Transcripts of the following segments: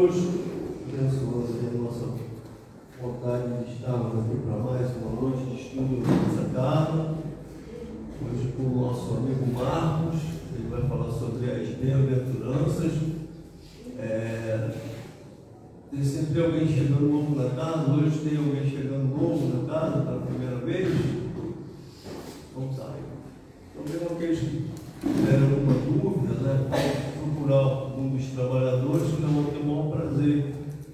conosco, abençoando a nossa vontade de estarmos aqui para mais uma noite de estudo nessa casa. Hoje com o nosso amigo Marcos, ele vai falar sobre as bem-aventuranças. Tem sempre alguém chegando novo na casa. Hoje tem alguém chegando novo na casa pela primeira vez. Vamos lá. Então, mesmo aqueles que tiveram alguma dúvida, pode procurar um dos trabalhadores, que nós vamos ter o maior prazer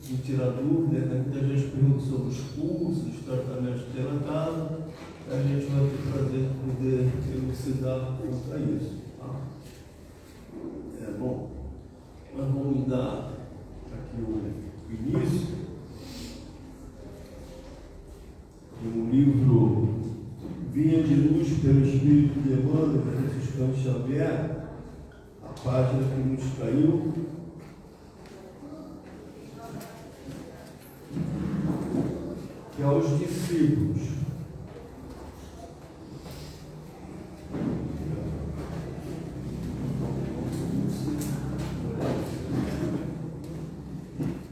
em tirar dúvida. Muita gente pergunta sobre os cursos, os tratamentos que tem na casa. A gente vai ter prazer de poder elucidar quanto a isso. Tá? Bom, nós vamos dar aqui o início de um livro Vinha de Luz pelo Espírito de Emmanuel, de Franciscano Xavier, a página que nos caiu. Que é aos discípulos.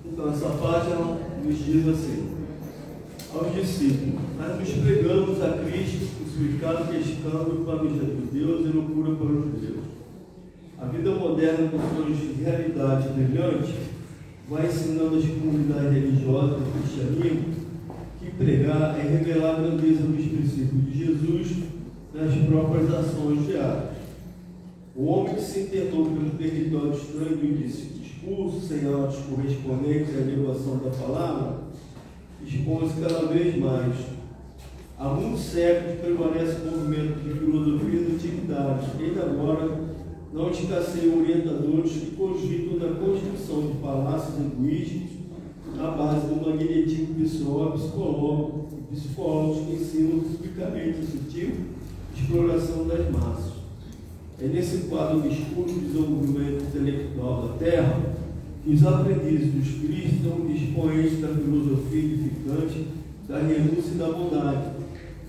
Então, essa página nos diz assim: aos discípulos, nós nos pregamos a Cristo, crucificado, que é escândalo para os judeus e loucura para os judeus. A vida moderna, com suas realidades brilhantes, vai ensinando as comunidades religiosas do cristianismo que pregar é revelar a grandeza dos princípios de Jesus nas próprias ações diárias. O homem que se internou pelo território estranho do discurso, sem atos correspondentes à elevação da palavra, expõe-se cada vez mais. Há muitos séculos permanece o movimento de filosofia da antiguidade, que ainda agora não escasseiam orientadores que cogitam da construção de palácios egoístas à base do magnetismo visual e psicólogos que ensinam publicamente a sutil exploração das massas. É nesse quadro obscuro do desenvolvimento intelectual da Terra que os aprendizes dos Cristos são expoentes da filosofia edificante, da renúncia e da bondade,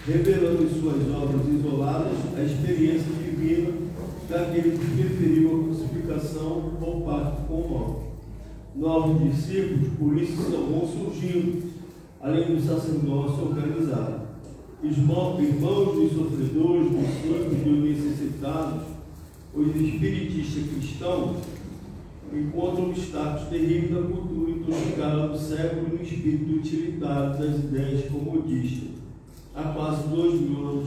revelando em suas obras isoladas a experiência divina daquele que preferiu a crucificação ao pacto com o mal. Novos discípulos, por isso, vão surgindo, além do sacerdócio organizado. Irmãos dos sofredores, dos santos, dos necessitados, os espiritistas cristãos encontram obstáculos terríveis da cultura intoxicada do século no espírito utilitário das ideias comodistas. Há quase 2000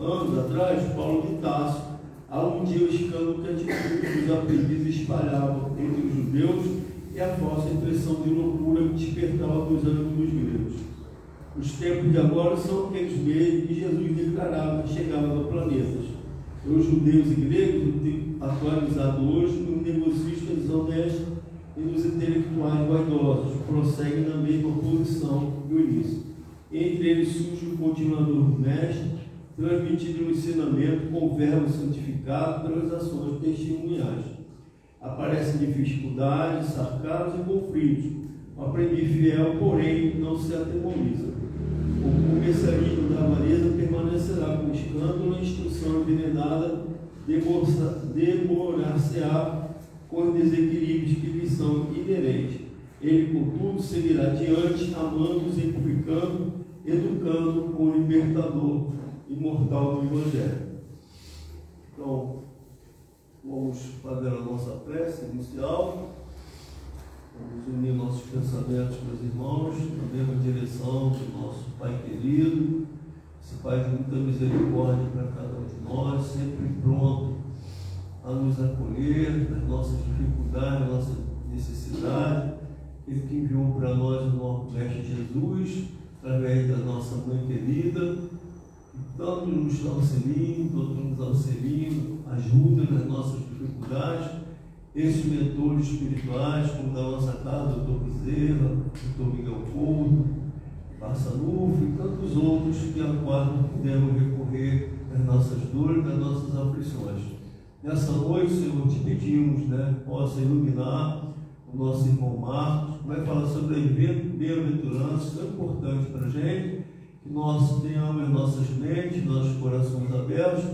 anos atrás, Paulo de Tarso aludia o escândalo que a atitude dos aprendizes espalhava entre os judeus e a falsa impressão de loucura que despertava dos ânimos dos gregos. Os tempos de agora são aqueles meios que Jesus declarava que chegavam ao planeta. Os judeus e gregos, atualizados hoje nos negocistas desonestos e nos intelectuais vaidosos, prosseguem na mesma posição do início. Entre eles surge o continuador mestre, transmitindo o ensinamento com verbo santificado pelas ações testemunhais. Aparecem dificuldades, sarcasmos e conflitos. O aprendiz fiel, porém, não se atemoriza. O comercialismo da avareza permanecerá com escândalo e a instrução envenenada demorar-se-á com os desequilíbrios que lhe são inerentes. Ele, contudo, seguirá adiante, amando, exemplificando, educando com o libertador imortal do Evangelho. Então, vamos fazer a nossa prece inicial. Vamos unir nossos pensamentos com os irmãos na mesma direção do nosso Pai querido, esse Pai de muita misericórdia para cada um de nós, sempre pronto a nos acolher nas nossas dificuldades, nas nossas necessidades. Ele que enviou para nós o nosso Mestre Jesus, através da nossa Mãe querida, tanto nos auxiliam, tanto nos auxiliam, ajuda nas nossas dificuldades. Esses mentores espirituais, como da nossa casa, Dr. Bezerra, Dr. Miguel Couto, Barçanufo e tantos outros que a qual podemos recorrer às nossas dores, às nossas aflições. Nessa noite, Senhor, te pedimos, possa iluminar o nosso irmão Marcos, que vai falar sobre as bem-aventuranças, tão importante para a gente, que nós tenhamos as nossas mentes, nossos corações abertos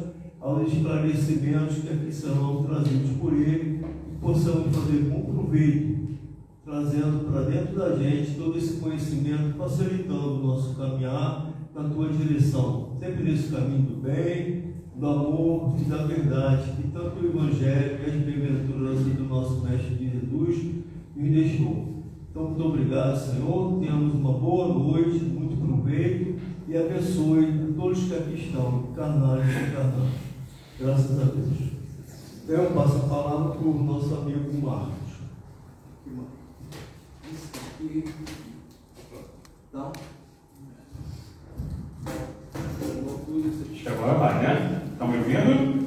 aos esclarecimentos que aqui serão trazidos por ele, e possamos fazer com proveito trazendo para dentro da gente todo esse conhecimento, facilitando o nosso caminhar na tua direção, sempre nesse caminho do bem, do amor e da verdade, que tanto o Evangelho e as bem-aventuranças do nosso Mestre Jesus nos deixou. Então, muito obrigado, Senhor. Tenhamos uma boa noite, muito proveito e abençoe a todos que aqui estão, encarnados e desencarnados. Graças a Deus. Então, eu passo a palavra para o nosso amigo Marcos. Isso aqui. Então. Acho que agora vai, né? Estão me ouvindo?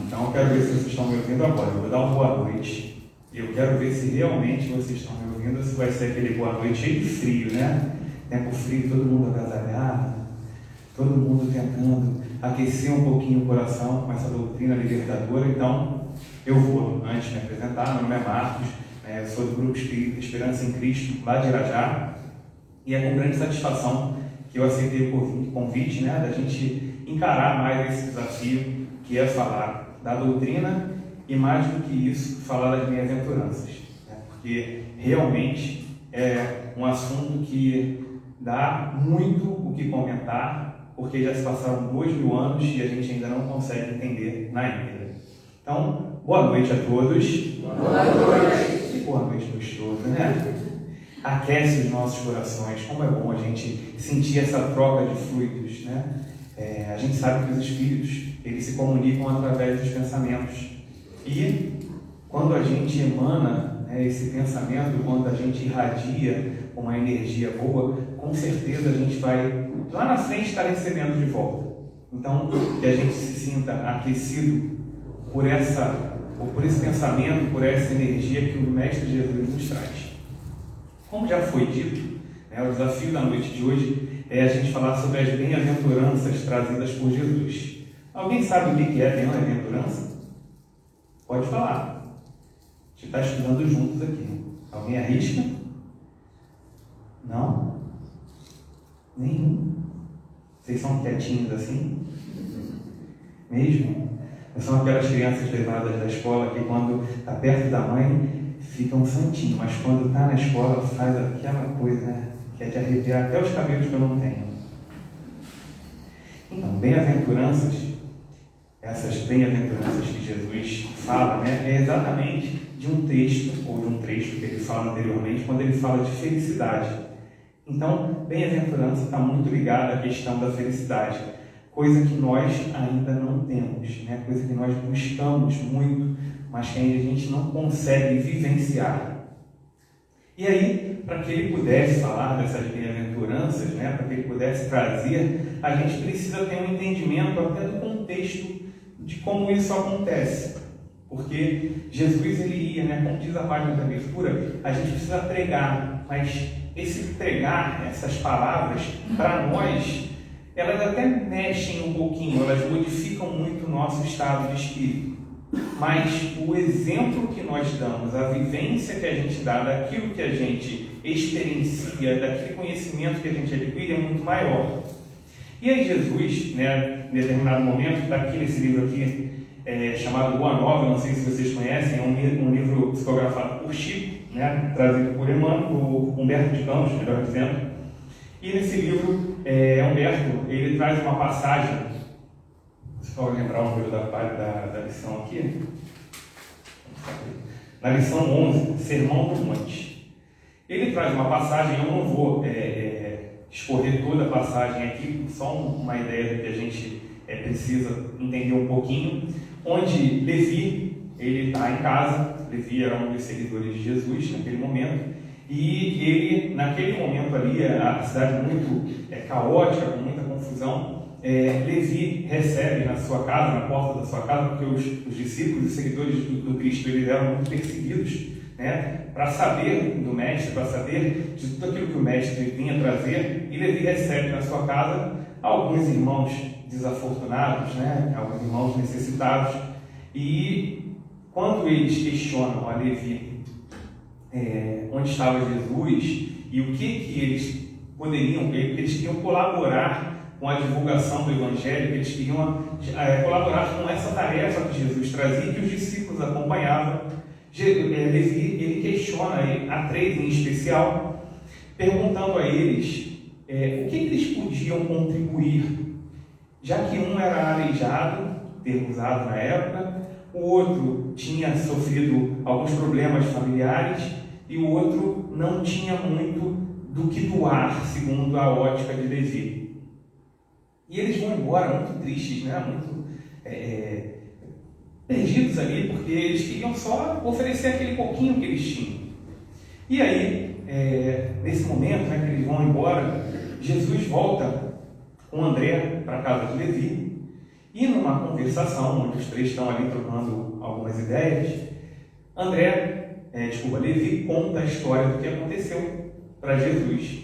Então eu quero ver se vocês estão me ouvindo agora. Eu vou dar uma boa noite. E eu quero ver se realmente vocês estão me ouvindo, se vai ser aquele boa noite cheio de frio, né? Tempo frio, todo mundo agasalhado, todo mundo tentando aquecer um pouquinho o coração com essa doutrina libertadora. Então, eu vou, antes de me apresentar, meu nome é Marcos, eu sou do Grupo Espírita Esperança em Cristo, lá de Irajá, e é com grande satisfação que eu aceitei o convite, né, da gente encarar mais esse desafio, que é falar da doutrina e, mais do que isso, falar das bem-aventuranças, né, porque realmente é um assunto que dá muito o que comentar, porque já se passaram 2000 anos e a gente ainda não consegue entender na íntegra. Então, boa noite a todos. Boa noite. E boa noite gostoso, né? Aquece os nossos corações. Como é bom a gente sentir essa troca de fluidos, né? A gente sabe que os espíritos, eles se comunicam através dos pensamentos. E quando a gente emana, né, esse pensamento, quando a gente irradia uma energia boa, com certeza a gente vai lá na frente estar recebendo de volta. Então, que a gente se sinta aquecido por esse pensamento, por essa energia que o Mestre Jesus nos traz. Como já foi dito, né, o desafio da noite de hoje é a gente falar sobre as bem-aventuranças trazidas por Jesus. Alguém sabe o que é bem-aventurança? Pode falar. A gente está estudando juntos aqui. Alguém arrisca? Não? Nenhum? Vocês são quietinhos assim? Mesmo? São aquelas crianças levadas da escola que, quando está perto da mãe, fica um santinho, mas quando está na escola faz aquela coisa, né, que é de arrepiar até os cabelos que eu não tenho. Então, bem-aventuranças, essas bem-aventuranças que Jesus fala, né, é exatamente de um texto, ou de um trecho que ele fala anteriormente, quando ele fala de felicidade. Então, bem-aventurança está muito ligada à questão da felicidade, coisa que nós ainda não temos, né, coisa que nós buscamos muito, mas que ainda a gente não consegue vivenciar. E aí, para que ele pudesse falar dessas bem-aventuranças, né, para que ele pudesse trazer, a gente precisa ter um entendimento até do contexto de como isso acontece. Porque Jesus, ele ia, né, como diz a página da abertura, a gente precisa pregar, mas esse pregar, essas palavras, para nós, elas até mexem um pouquinho, elas modificam muito o nosso estado de espírito. Mas o exemplo que nós damos, a vivência que a gente dá daquilo que a gente experiencia, daquele conhecimento que a gente adquire é muito maior. E aí Jesus, né, em determinado momento, está aqui nesse livro aqui, chamado Boa Nova, não sei se vocês conhecem, é um livro psicografado por Chico, né, trazido por Emmanuel, por Humberto de Campos, melhor dizendo. E nesse livro, Humberto, ele traz uma passagem. Só lembrar o número da lição aqui. Na lição 11, Sermão do Monte. Ele traz uma passagem, eu não vou escorrer toda a passagem aqui, só uma ideia do que a gente precisa entender um pouquinho, onde Levi, ele está em casa. Levi era um dos seguidores de Jesus naquele momento, e ele, naquele momento ali, a cidade muito caótica, com muita confusão. Levi recebe na sua casa, na porta da sua casa, porque os discípulos e seguidores do Cristo, eles eram muito perseguidos, né, para saber do Mestre, para saber de tudo aquilo que o Mestre vinha trazer. E Levi recebe na sua casa alguns irmãos desafortunados, né, alguns irmãos necessitados, e quando eles questionam a Levi onde estava Jesus e o que eles poderiam, eles queriam colaborar com a divulgação do Evangelho, que eles queriam colaborar com essa tarefa que Jesus trazia e que os discípulos acompanhavam. Levi, ele direciona a 3 em especial, perguntando a eles o que eles podiam contribuir, já que um era aleijado, termo usado na época, o outro tinha sofrido alguns problemas familiares e o outro não tinha muito do que doar, segundo a ótica de Levi. E eles vão embora muito tristes, né? Muito perdidos ali, porque eles queriam só oferecer aquele pouquinho que eles tinham. E aí, nesse momento, né, que eles vão embora, Jesus volta com André para a casa de Levi, e numa conversação, onde os 3 estão ali trocando algumas ideias, Levi conta a história do que aconteceu para Jesus.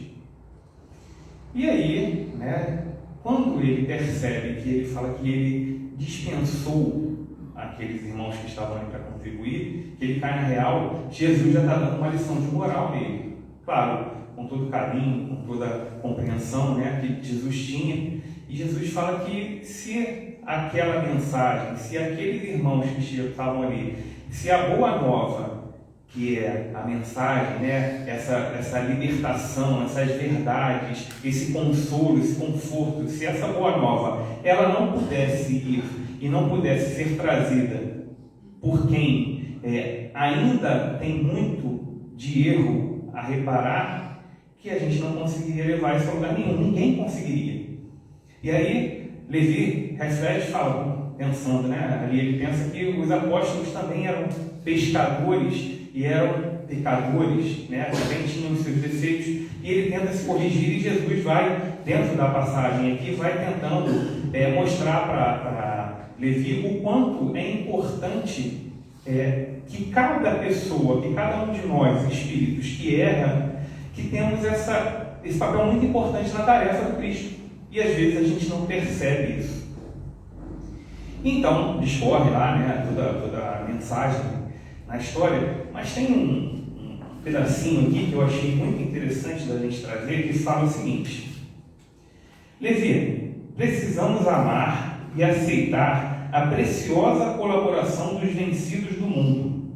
E aí, né, quando ele percebe que ele fala que ele dispensou aqueles irmãos que estavam ali para contribuir, que ele cai na real, Jesus já está dando uma lição de moral nele. Claro, com todo carinho, com toda a compreensão, né, que Jesus tinha. E Jesus fala que se aquela mensagem, se aqueles irmãos que estavam ali, se a boa nova, que é a mensagem, né, essa libertação, essas verdades, esse consolo, esse conforto, se essa boa nova, ela não pudesse ir e não pudesse ser trazida por quem ainda tem muito de erro a reparar, que a gente não conseguiria levar isso a lugar nenhum, ninguém conseguiria. E aí, Levi reflete, fala, pensando, né? Ali ele pensa que os apóstolos também eram pescadores e eram pecadores, né? Também tinham os seus defeitos, e ele tenta se corrigir, e Jesus vai, dentro da passagem aqui, vai tentando mostrar para Levi o quanto é importante que cada pessoa, que cada um de nós, espíritos que erra, que temos esse papel muito importante na tarefa do Cristo. E às vezes a gente não percebe isso. Então, discorre lá, né, toda a mensagem na história, mas tem um pedacinho aqui que eu achei muito interessante da gente trazer, que fala o seguinte: Levi, precisamos amar e aceitar a preciosa colaboração dos vencidos do mundo.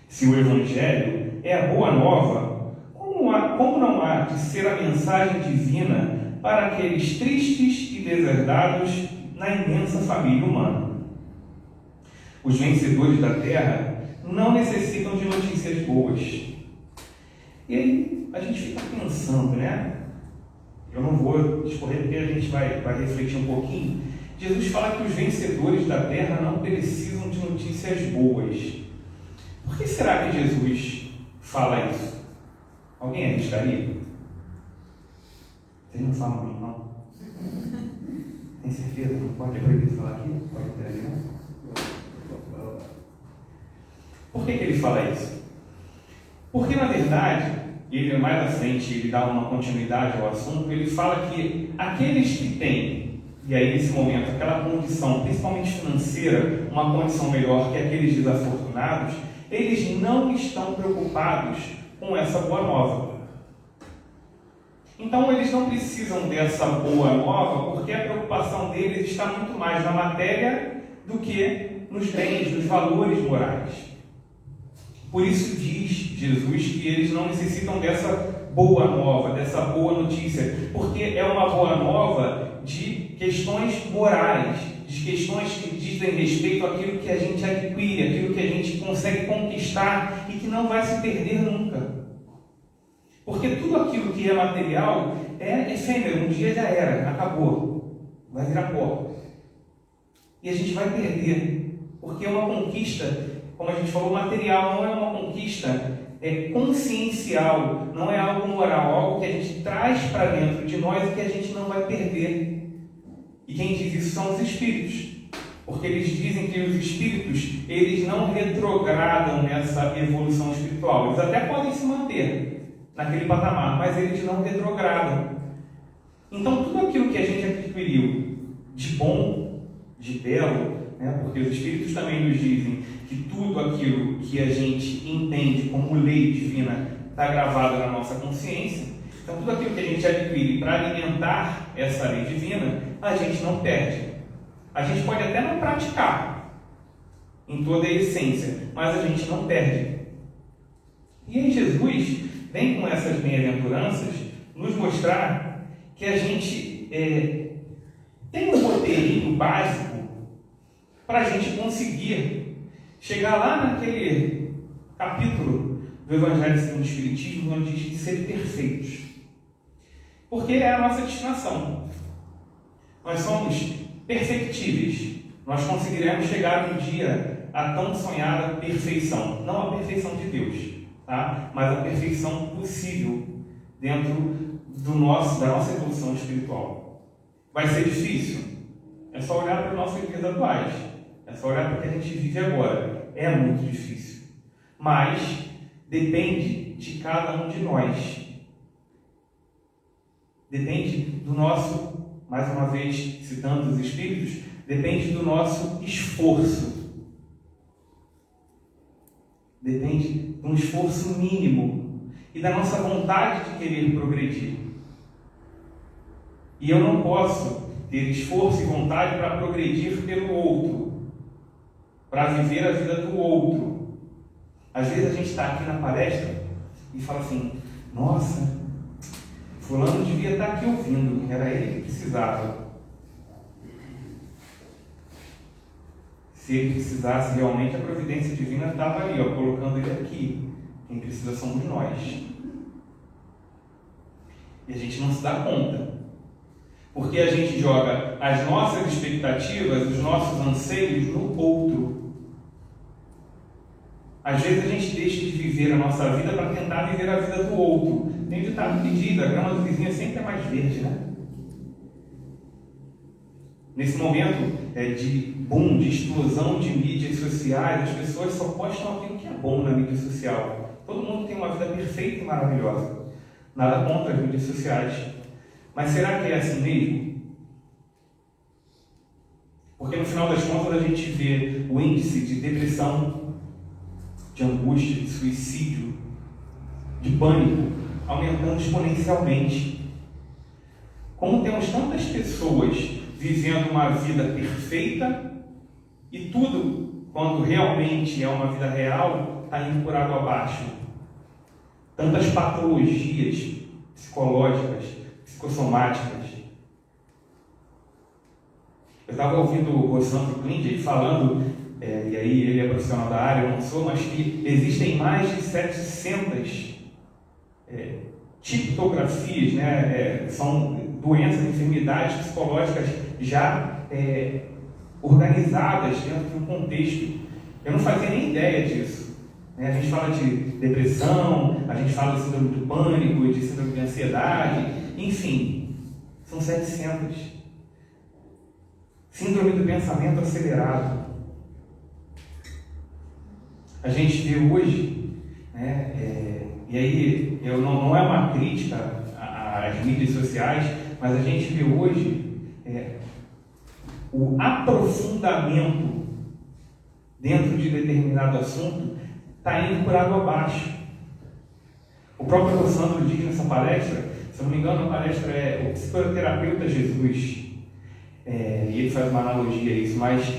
Se o Evangelho é a boa nova, como não há de ser a mensagem divina para aqueles tristes e deserdados na imensa família humana? Os vencedores da terra não necessitam de notícias boas. E aí a gente fica pensando, né? Eu não vou discorrer porque a gente vai refletir um pouquinho. Jesus fala que os vencedores da terra não precisam de notícias boas. Por que será que Jesus fala isso? Alguém arriscaria? Vocês não falam muito, não? Tem certeza? Não pode proibir falar aqui? Pode interagir, não? Por que ele fala isso? Porque, na verdade, ele mais à frente, ele dá uma continuidade ao assunto, ele fala que aqueles que têm, e aí nesse momento, aquela condição, principalmente financeira, uma condição melhor que aqueles desafortunados, eles não estão preocupados com essa boa nova. Então eles não precisam dessa boa nova, porque a preocupação deles está muito mais na matéria do que nos bens, nos valores morais. Por isso diz Jesus que eles não necessitam dessa boa nova, dessa boa notícia, porque é uma boa nova de questões morais, de questões que dizem respeito àquilo que a gente adquire, aquilo que a gente consegue conquistar e que não vai se perder nunca. Porque tudo aquilo que é material é efêmero, um dia já era, acabou, vai virar pó. E a gente vai perder, porque é uma conquista, como a gente falou, material, não é uma conquista consciencial, não é algo moral, algo que a gente traz para dentro de nós e que a gente não vai perder. E quem diz isso são os espíritos, porque eles dizem que os espíritos, eles não retrogradam nessa evolução espiritual, eles até podem se manter naquele patamar, mas eles não retrogradam. Então tudo aquilo que a gente adquiriu de bom, de belo, né, porque os espíritos também nos dizem que tudo aquilo que a gente entende como lei divina está gravado na nossa consciência. Então tudo aquilo que a gente adquire para alimentar essa lei divina, a gente não perde. A gente pode até não praticar em toda a essência, mas a gente não perde. E aí Jesus vem com essas bem-aventuranças nos mostrar que a gente tem um roteirinho básico para a gente conseguir chegar lá naquele capítulo do Evangelho segundo o Espiritismo, onde diz de ser perfeitos. Porque é a nossa destinação. Nós somos perfectíveis. Nós conseguiremos chegar um dia à tão sonhada perfeição. Não a perfeição de Deus, tá? Mas a perfeição possível dentro da nossa evolução espiritual. Vai ser difícil? É só olhar para os nossos dias atuais. É só olhar para o que a gente vive agora. É muito difícil. Mas depende de cada um de nós. Depende do nosso, mais uma vez citando os Espíritos, depende do nosso esforço. Depende de um esforço mínimo e da nossa vontade de querer progredir. E eu não posso ter esforço e vontade para progredir pelo outro, para viver a vida do outro. Às vezes a gente está aqui na palestra e fala assim: nossa, fulano devia estar aqui ouvindo, era ele que precisava. Se ele precisasse realmente, a providência divina estava ali, colocando ele aqui. Quem precisa somos nós. E a gente não se dá conta. Porque a gente joga as nossas expectativas, os nossos anseios no outro. Às vezes a gente deixa de viver a nossa vida para tentar viver a vida do outro. Tem um ditado que diz: a grama do vizinho sempre é mais verde, né? Nesse momento de boom, de explosão de mídias sociais, as pessoas só postam aquilo que é bom na mídia social. Todo mundo tem uma vida perfeita e maravilhosa. Nada contra as mídias sociais. Mas será que é assim mesmo? Porque no final das contas a gente vê o índice de depressão, de angústia, de suicídio, de pânico aumentando exponencialmente. Como temos tantas pessoas vivendo uma vida perfeita e tudo, quando realmente é uma vida real, está indo por água abaixo. Tantas patologias psicológicas, psicossomáticas. Eu estava ouvindo o Rossandro Klinger falando, e aí ele é profissional da área, eu não sou, mas que existem mais de 700 tiptografias, né? São doenças, enfermidades psicológicas já organizadas dentro de um contexto. Eu não fazia nem ideia disso. A gente fala de depressão, a gente fala de síndrome do pânico, de síndrome de ansiedade, enfim, são 700. Síndrome do pensamento acelerado. A gente vê hoje, e aí não é uma crítica às mídias sociais, mas a gente vê hoje o aprofundamento dentro de determinado assunto está indo por água abaixo. O próprio Rossandro diz nessa palestra, se eu não me engano, a palestra é o psicoterapeuta Jesus, e ele faz uma analogia a isso, mas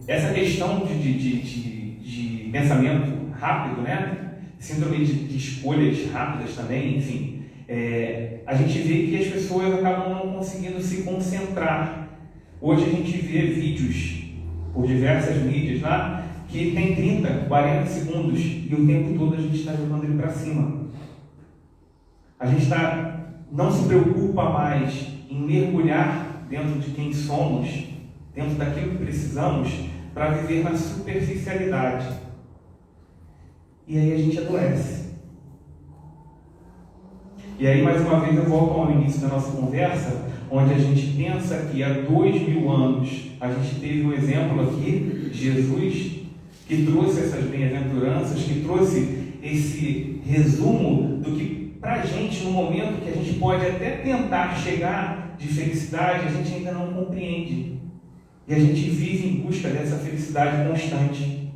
essa questão de pensamento rápido, né? Síndrome de escolhas rápidas também, enfim, a gente vê que as pessoas acabam não conseguindo se concentrar. Hoje a gente vê vídeos por diversas mídias lá que tem 30, 40 segundos e o tempo todo a gente está jogando ele para cima. A gente não se preocupa mais em mergulhar dentro de quem somos, dentro daquilo que precisamos, para viver na superficialidade. E aí a gente adoece. E aí, mais uma vez, eu volto ao início da nossa conversa, onde a gente pensa que há 2000 anos a gente teve um exemplo aqui, Jesus, que trouxe essas bem-aventuranças, que trouxe esse resumo do que, para a gente, no momento que a gente pode até tentar chegar de felicidade, a gente ainda não compreende. E a gente vive em busca dessa felicidade constante.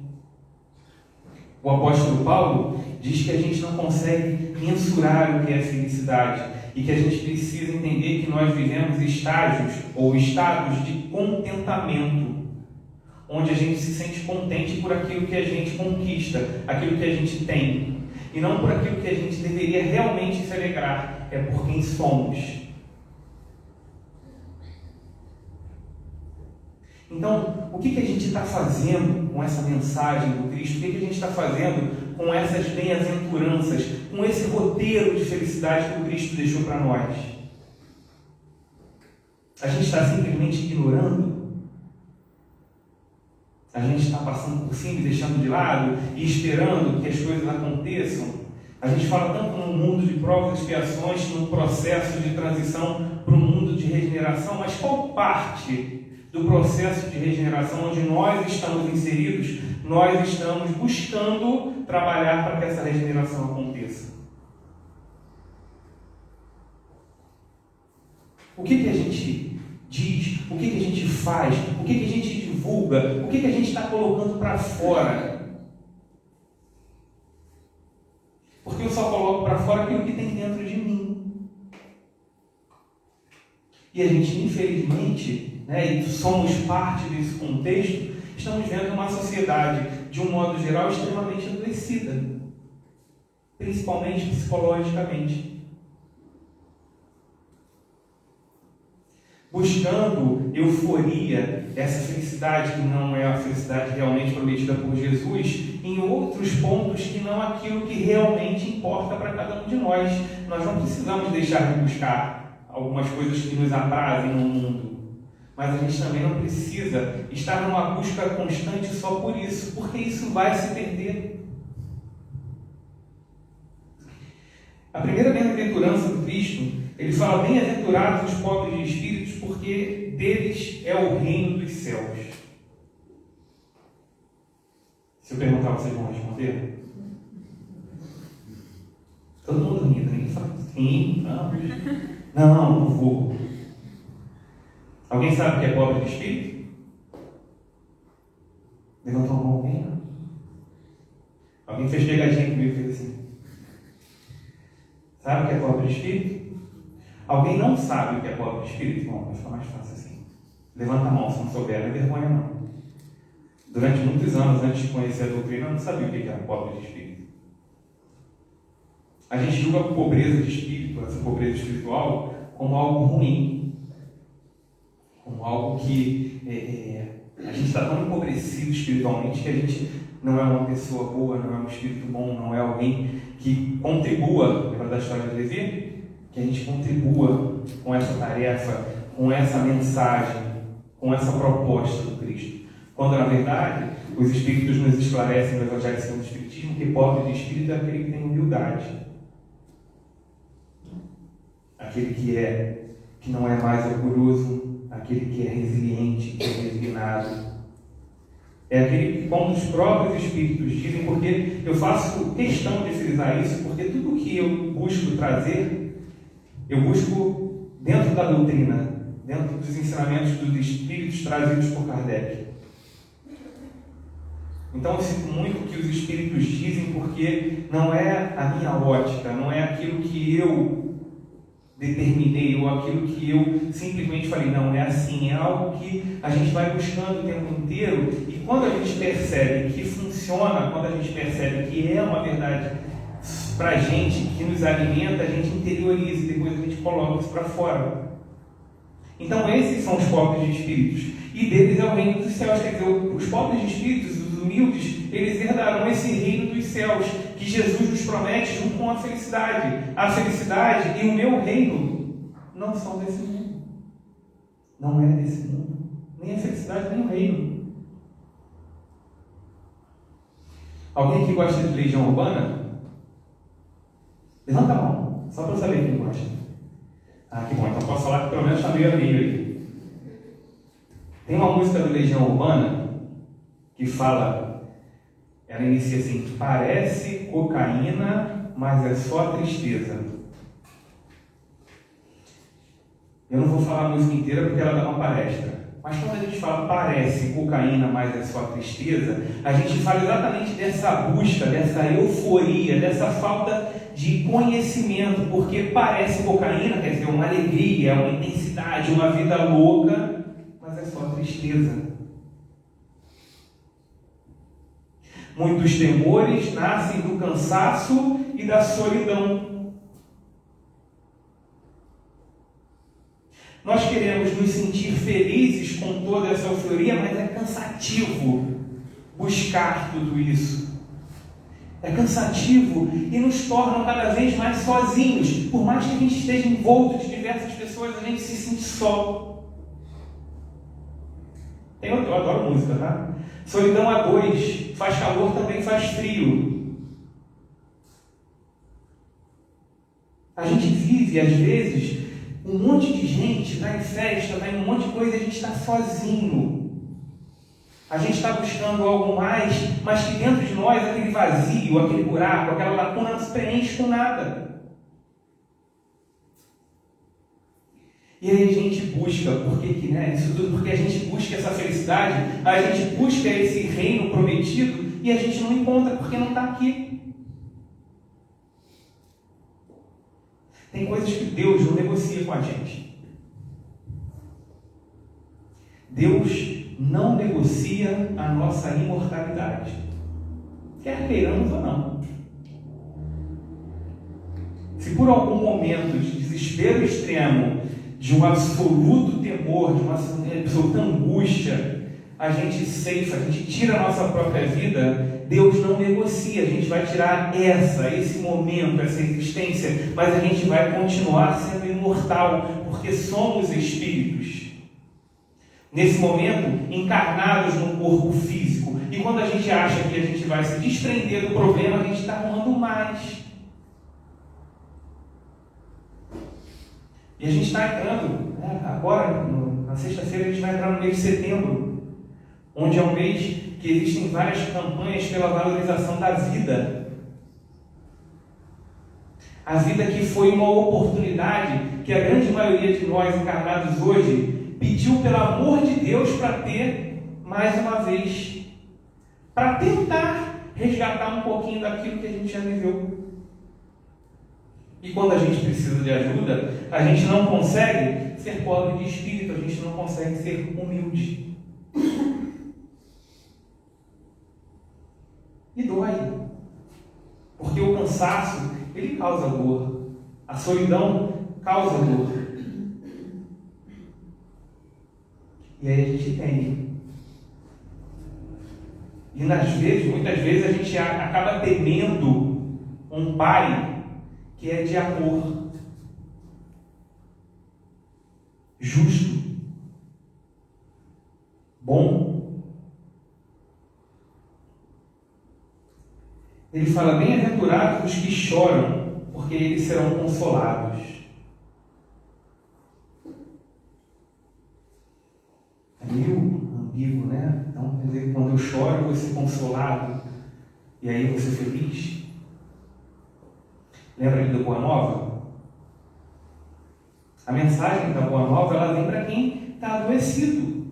O apóstolo Paulo diz que a gente não consegue mensurar o que é felicidade e que a gente precisa entender que nós vivemos estágios ou estados de contentamento, onde a gente se sente contente por aquilo que a gente conquista, aquilo que a gente tem. E não por aquilo que a gente deveria realmente se alegrar, é por quem somos. Então, o que a gente está fazendo com essa mensagem do Cristo? O que a gente está fazendo com essas bem-aventuranças, com esse roteiro de felicidade que o Cristo deixou para nós? A gente está simplesmente ignorando? A gente está passando por cima e deixando de lado e esperando que as coisas aconteçam? A gente fala tanto num mundo de provas e expiações, num processo de transição para um mundo de regeneração, mas qual parte do processo de regeneração onde nós estamos inseridos, nós estamos buscando trabalhar para que essa regeneração aconteça? O que a gente diz? O que a gente faz? O que a gente divulga? O que a gente está colocando para fora? Porque eu só coloco para fora aquilo que tem dentro de mim. E a gente, infelizmente, e somos parte desse contexto, estamos vendo uma sociedade, de um modo geral, extremamente adoecida, principalmente psicologicamente, buscando euforia, essa felicidade que não é a felicidade realmente prometida por Jesus, em outros pontos que não aquilo que realmente importa para cada um de nós. Nós não precisamos deixar de buscar algumas coisas que nos aprazem no mundo, mas a gente também não precisa estar numa busca constante só por isso, porque isso vai se perder. A primeira bem-aventurança do Cristo, ele fala: bem-aventurados os pobres de espíritos, porque deles é o reino dos céus. Se eu perguntar, vocês vão responder? Todo mundo rindo, ninguém fala sim, não vou. Alguém sabe o que é pobre de espírito? Levantou a mão alguém? Não? Alguém fez pegadinha comigo e fez assim. Sabe o que é pobre de espírito? Alguém não sabe o que é pobre de espírito? Bom, vai ficar mais fácil assim. Levanta a mão se não souber, não é vergonha não. Durante muitos anos, antes de conhecer a doutrina, eu não sabia o que era pobre de espírito. A gente julga a pobreza de espírito, essa pobreza espiritual, como algo ruim. Como algo que a gente está tão empobrecido espiritualmente que a gente não é uma pessoa boa, não é um espírito bom, não é alguém que contribua, lembra da história de Levi? Que a gente contribua com essa tarefa, com essa mensagem, com essa proposta do Cristo. Quando, na verdade, os Espíritos nos esclarecem no Evangelho segundo o Espiritismo que pobre de espírito é aquele que tem humildade. Aquele que não é mais orgulhoso, aquele que é resiliente, que é resignado. É aquele que, como os próprios Espíritos dizem, porque eu faço questão de frisar isso, porque tudo que eu busco trazer, eu busco dentro da doutrina, dentro dos ensinamentos dos Espíritos trazidos por Kardec. Então eu sinto muito o que os Espíritos dizem, porque não é a minha ótica, não é aquilo que eu determinei ou aquilo que eu simplesmente falei, não, é assim, é algo que a gente vai buscando o tempo inteiro, e quando a gente percebe que funciona, quando a gente percebe que é uma verdade para a gente, que nos alimenta, a gente interioriza e depois a gente coloca isso para fora. Então esses são os pobres de espíritos, e deles é o reino dos céus. Quer dizer, os pobres de espíritos, os humildes, eles herdarão esse reino dos céus, que Jesus nos promete junto com a felicidade. A felicidade e o meu reino não são desse mundo. Não é desse mundo. Nem a felicidade, nem o reino. Alguém que gosta de Legião Urbana? Levanta a mão, só para eu saber quem gosta. Ah, que bom, então posso falar que pelo menos está meio a meio aí. Tem uma música do Legião Urbana que fala, ela inicia assim: parece cocaína, mas é só tristeza. Eu não vou falar a música inteira porque ela dá uma palestra. Mas quando a gente fala parece cocaína, mas é só tristeza, a gente fala exatamente dessa busca, dessa euforia, dessa falta de conhecimento, porque parece cocaína, quer dizer, uma alegria, uma intensidade, uma vida louca, mas é só tristeza. Muitos temores nascem do cansaço e da solidão. Nós queremos nos sentir felizes com toda essa euforia, mas é cansativo buscar tudo isso. É cansativo e nos torna cada vez mais sozinhos. Por mais que a gente esteja envolto de diversas pessoas, a gente se sente só. Eu adoro música, tá? Solidão a dois, faz calor, também faz frio. A gente vive, às vezes, um monte de gente, vai em festa, vai em um monte de coisa e a gente está sozinho. A gente está buscando algo mais, mas que dentro de nós, aquele vazio, aquele buraco, aquela lacuna não se preenche com nada. E aí a gente busca, isso tudo porque a gente busca essa felicidade, a gente busca esse reino prometido e a gente não encontra porque não está aqui. Tem coisas que Deus não negocia com a gente. Deus não negocia a nossa imortalidade, quer queiramos ou não. Se por algum momento de desespero extremo, de um absoluto temor, de uma absoluta angústia, a gente ceifa, a gente tira a nossa própria vida, Deus não negocia. A gente vai tirar esse momento, essa existência, mas a gente vai continuar sendo imortal, porque somos espíritos. Nesse momento, encarnados num corpo físico. E quando a gente acha que a gente vai se desprender do problema, a gente está arrumando mais. E a gente está entrando, agora, na sexta-feira, a gente vai entrar no mês de setembro, onde é um mês que existem várias campanhas pela valorização da vida. A vida que foi uma oportunidade que a grande maioria de nós encarnados hoje pediu pelo amor de Deus para ter mais uma vez, para tentar resgatar um pouquinho daquilo que a gente já viveu. E quando a gente precisa de ajuda, a gente não consegue ser pobre de espírito, a gente não consegue ser humilde. E dói, porque o cansaço, ele causa dor, a solidão causa dor. E aí a gente tem. E muitas vezes a gente acaba temendo um pai que é de amor, justo, bom. Ele fala: bem-aventurados os que choram, porque eles serão consolados. É meio ambíguo, né? Então, quer dizer, quando eu choro, eu vou ser consolado, e aí eu vou ser feliz. Lembra ali da Boa Nova? A mensagem da Boa Nova, ela vem para quem está adoecido,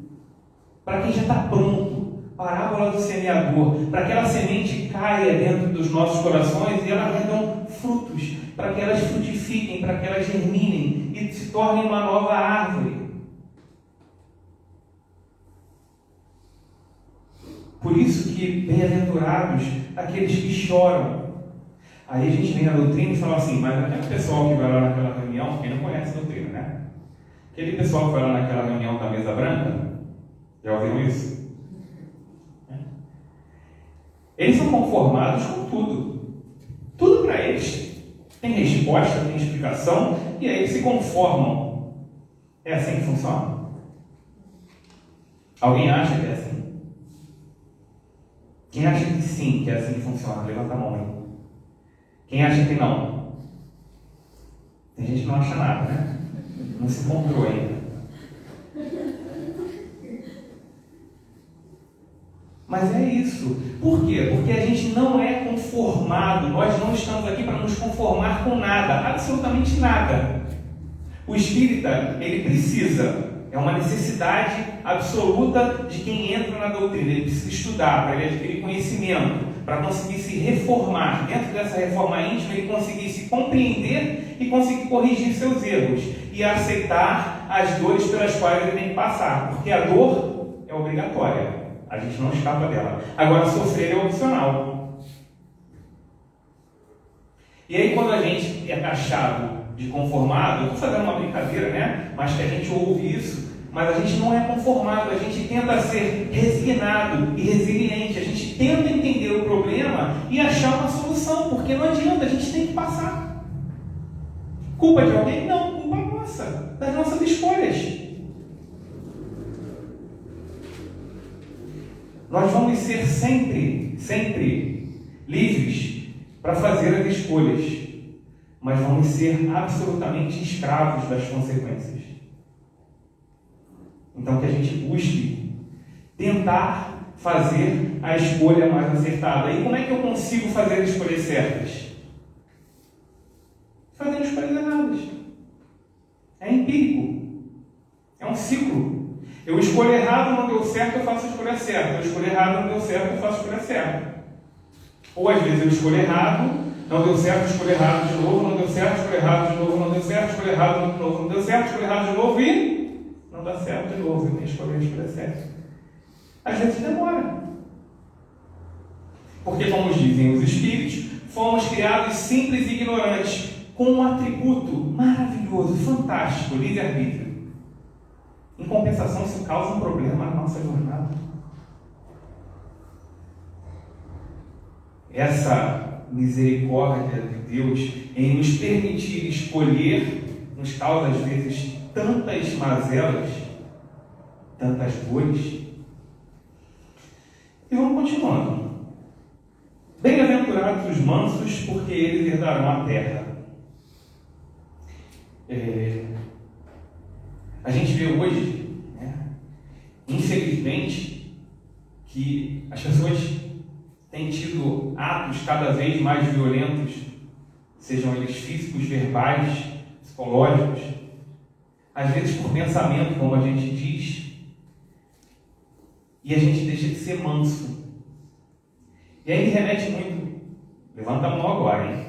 para quem já está pronto. Parábola do semeador, para que aquela semente caia dentro dos nossos corações e elas rendam frutos, para que elas frutifiquem, para que elas germinem e se tornem uma nova árvore. Por isso que bem-aventurados aqueles que choram. Aí a gente vem na doutrina e fala assim: mas aquele pessoal que vai lá naquela reunião, quem não conhece a doutrina, né? Aquele pessoal que vai lá naquela reunião da mesa branca, já ouviram isso? Eles são conformados com tudo. Tudo para eles tem resposta, tem explicação, e aí eles se conformam. É assim que funciona? Alguém acha que é assim? Quem acha que sim, que é assim que funciona? Levanta a mão aí. Quem acha que não? Tem gente que não acha nada, né? Não se encontrou ainda. Mas é isso. Por quê? Porque a gente não é conformado. Nós não estamos aqui para nos conformar com nada. Absolutamente nada. O espírita, ele precisa, é uma necessidade absoluta de quem entra na doutrina. Ele precisa estudar, para ele adquirir conhecimento, para conseguir se reformar. Dentro dessa reforma íntima, ele conseguir se compreender e conseguir corrigir seus erros e aceitar as dores pelas quais ele tem que passar. Porque a dor é obrigatória. A gente não escapa dela. Agora, sofrer é opcional. E aí, quando a gente é taxado de conformado, eu estou fazendo uma brincadeira, né? Mas que a gente ouve isso, mas a gente não é conformado, a gente tenta ser resignado e resiliente, a gente tenta entender o problema e achar uma solução, porque não adianta, a gente tem que passar. Culpa de alguém? Não, culpa nossa, das nossas escolhas. Nós vamos ser sempre livres para fazer as escolhas, mas vamos ser absolutamente escravos das consequências. Então, que a gente busque tentar fazer a escolha mais acertada. E como é que eu consigo fazer as escolhas certas? Fazendo escolhas erradas. É empírico. É um ciclo. Eu escolho errado, não deu certo, eu faço a escolha certa. Eu escolho errado, não deu certo, eu faço a escolha certa. Ou às vezes eu escolho errado, não deu certo, escolho errado de novo, não deu certo, escolho errado de novo, não deu certo, escolho errado de novo, não deu certo, escolho errado de novo e não dá certo de novo, eu nem escolhi a escolha certa. Às vezes demora. Porque, como dizem os espíritos, fomos criados simples e ignorantes, com um atributo maravilhoso, fantástico, livre-arbítrio. Em compensação, isso causa um problema na nossa jornada. Essa misericórdia de Deus em nos permitir escolher nos causa às vezes tantas mazelas, tantas dores. E vamos continuando. Bem-aventurados os mansos, porque eles herdarão a terra. A gente vê hoje, né, infelizmente, que as pessoas têm tido atos cada vez mais violentos, sejam eles físicos, verbais, psicológicos, às vezes por pensamento, como a gente diz, e a gente deixa de ser manso. E aí me remete muito, levanta a mão agora, hein?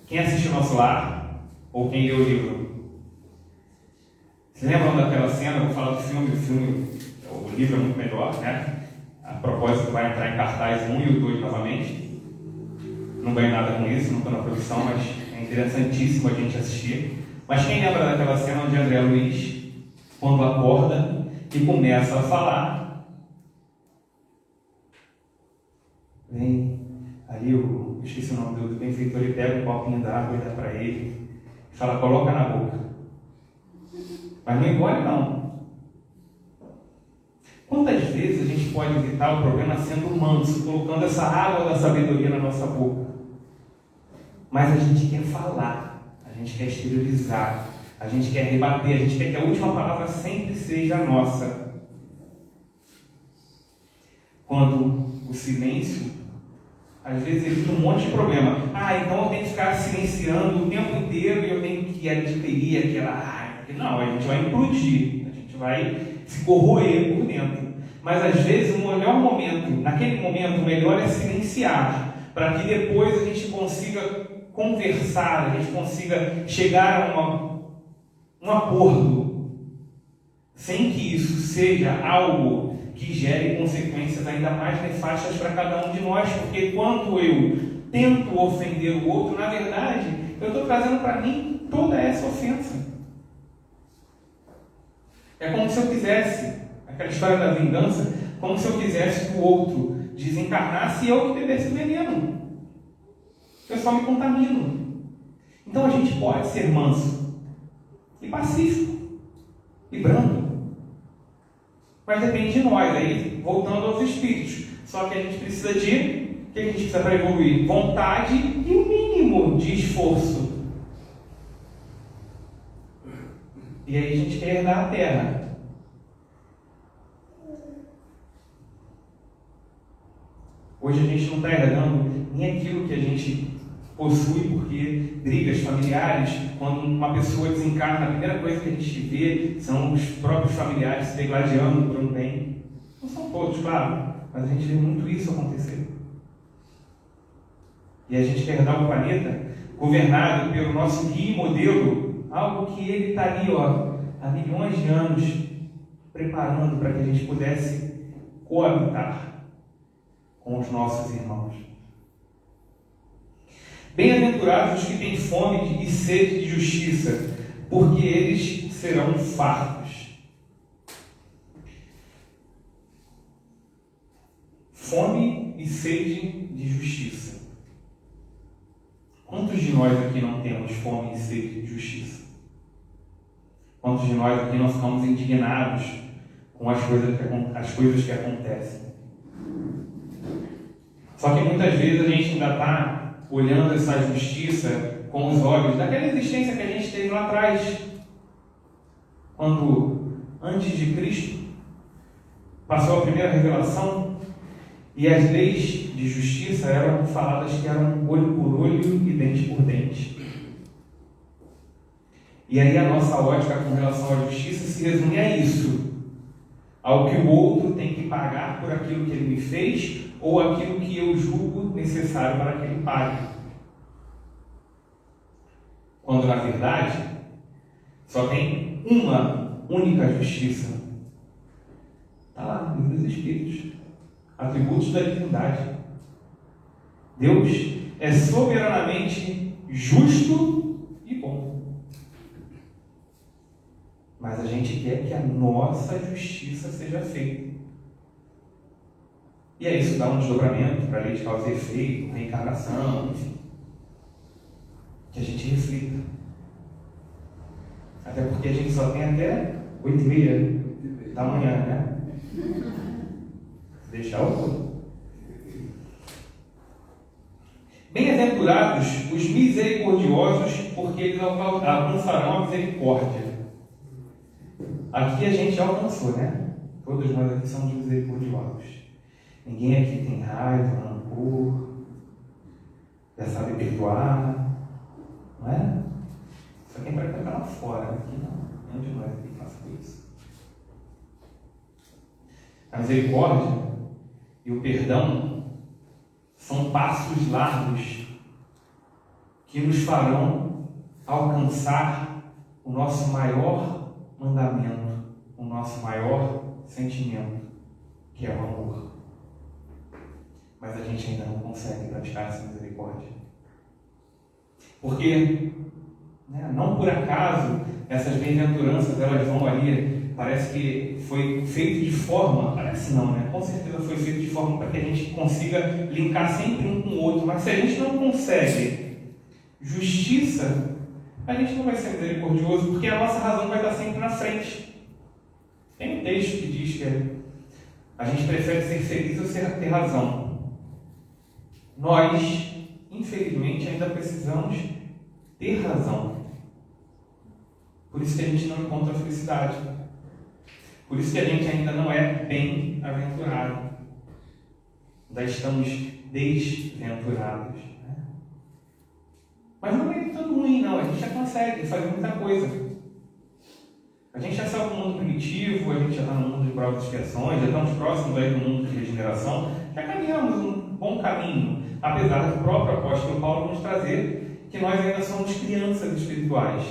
Quem assistiu Nosso Lar, ou quem leu o livro? Vocês lembram daquela cena? Eu vou falar do filme, o livro é muito melhor, né? A propósito, vai entrar em cartaz 1 e o 2 novamente. Não ganho nada com isso, não estou na produção, mas é interessantíssimo a gente assistir. Mas quem lembra daquela cena onde André Luiz, quando acorda e começa a falar, vem ali, eu esqueci o nome do benfeitor, ele pega um copinho d'água e dá para ele e fala, coloca na boca. Mas não engole não. Quantas vezes a gente pode evitar o problema sendo manso, colocando essa água da sabedoria na nossa boca? Mas a gente quer falar, a gente quer exteriorizar, a gente quer rebater, a gente quer que a última palavra sempre seja nossa. Quando o silêncio, às vezes, evita um monte de problema. Então eu tenho que ficar silenciando o tempo inteiro e eu tenho que adquirir aquela... Não, a gente vai implodir, a gente vai se corroer por dentro. Mas às vezes o melhor momento, naquele momento, o melhor é silenciar, para que depois a gente consiga conversar, a gente consiga chegar a um acordo, sem que isso seja algo que gere consequências ainda mais nefastas para cada um de nós, porque quando eu tento ofender o outro, na verdade, eu estou trazendo para mim toda essa ofensa. É como se eu quisesse, aquela história da vingança, como se eu quisesse que o outro desencarnasse e eu que bebesse veneno. Eu só me contamino. Então a gente pode ser manso e pacífico e brando, mas depende de nós. Aí, voltando aos espíritos, só que a gente precisa de, o que a gente precisa para evoluir? Vontade e o mínimo de esforço. E aí a gente quer herdar a terra. Hoje a gente não está herdando nem aquilo que a gente possui, porque brigas familiares, quando uma pessoa desencarna, a primeira coisa que a gente vê são os próprios familiares se degladiando por um bem. Não são todos, claro, mas a gente vê muito isso acontecer. E a gente quer herdar um planeta governado pelo nosso guia e modelo, algo que ele está ali, há milhões de anos, preparando para que a gente pudesse coabitar com os nossos irmãos. Bem-aventurados os que têm fome e sede de justiça, porque eles serão fartos. Fome e sede de justiça. Quantos de nós aqui não temos fome e sede de justiça? Quantos de nós aqui não ficamos indignados com as coisas que acontecem? Só que muitas vezes a gente ainda está olhando essa justiça com os olhos daquela existência que a gente teve lá atrás, quando, antes de Cristo, passou a primeira revelação e as leis de justiça eram faladas que eram olho por olho e dente por dente. E aí a nossa ótica com relação à justiça se resume a isso: ao que o outro tem que pagar por aquilo que ele me fez ou aquilo que eu julgo necessário para que ele pague. Quando na verdade só tem uma única justiça. Está lá no livro dos Espíritos, atributos da divindade. Deus é soberanamente justo e bom. Mas a gente quer que a nossa justiça seja feita. E aí isso dá um desdobramento para a lei de causa e efeito, reencarnação, enfim. Que a gente reflita. Até porque a gente só tem até 8h30 da manhã, né? Deixar o... Bem-aventurados os misericordiosos, porque eles alcançarão a misericórdia. Aqui a gente já alcançou, né? Todos nós aqui somos misericordiosos. Ninguém aqui tem raiva, rancor, já sabe perdoar, não é? Só quem vai pegar lá fora, aqui não. Nenhum de nós aqui passa por isso. A misericórdia e o perdão são passos largos que nos farão alcançar o nosso maior mandamento, o nosso maior sentimento, que é o amor. Mas a gente ainda não consegue praticar essa misericórdia. Porque, né, não por acaso, essas bem-aventuranças, elas vão ali, parece que foi feito de forma, parece não, né? Com certeza foi feito de forma para que a gente consiga linkar sempre um com o outro, mas se a gente não consegue justiça, a gente não vai ser misericordioso, porque a nossa razão vai estar sempre na frente. Tem um texto que diz que a gente prefere ser feliz ou ter razão. Nós, infelizmente, ainda precisamos ter razão. Por isso que a gente não encontra a felicidade. Por isso que a gente ainda não é bem-aventurado. Ainda estamos desventurados. Né? Mas não é tanto ruim, não. A gente já consegue fazer muita coisa. A gente já saiu do mundo primitivo, a gente já está no mundo de provas e expiações, já estamos próximos aí do mundo de regeneração. Já caminhamos um bom caminho, apesar do próprio apóstolo Paulo nos trazer que nós ainda somos crianças espirituais.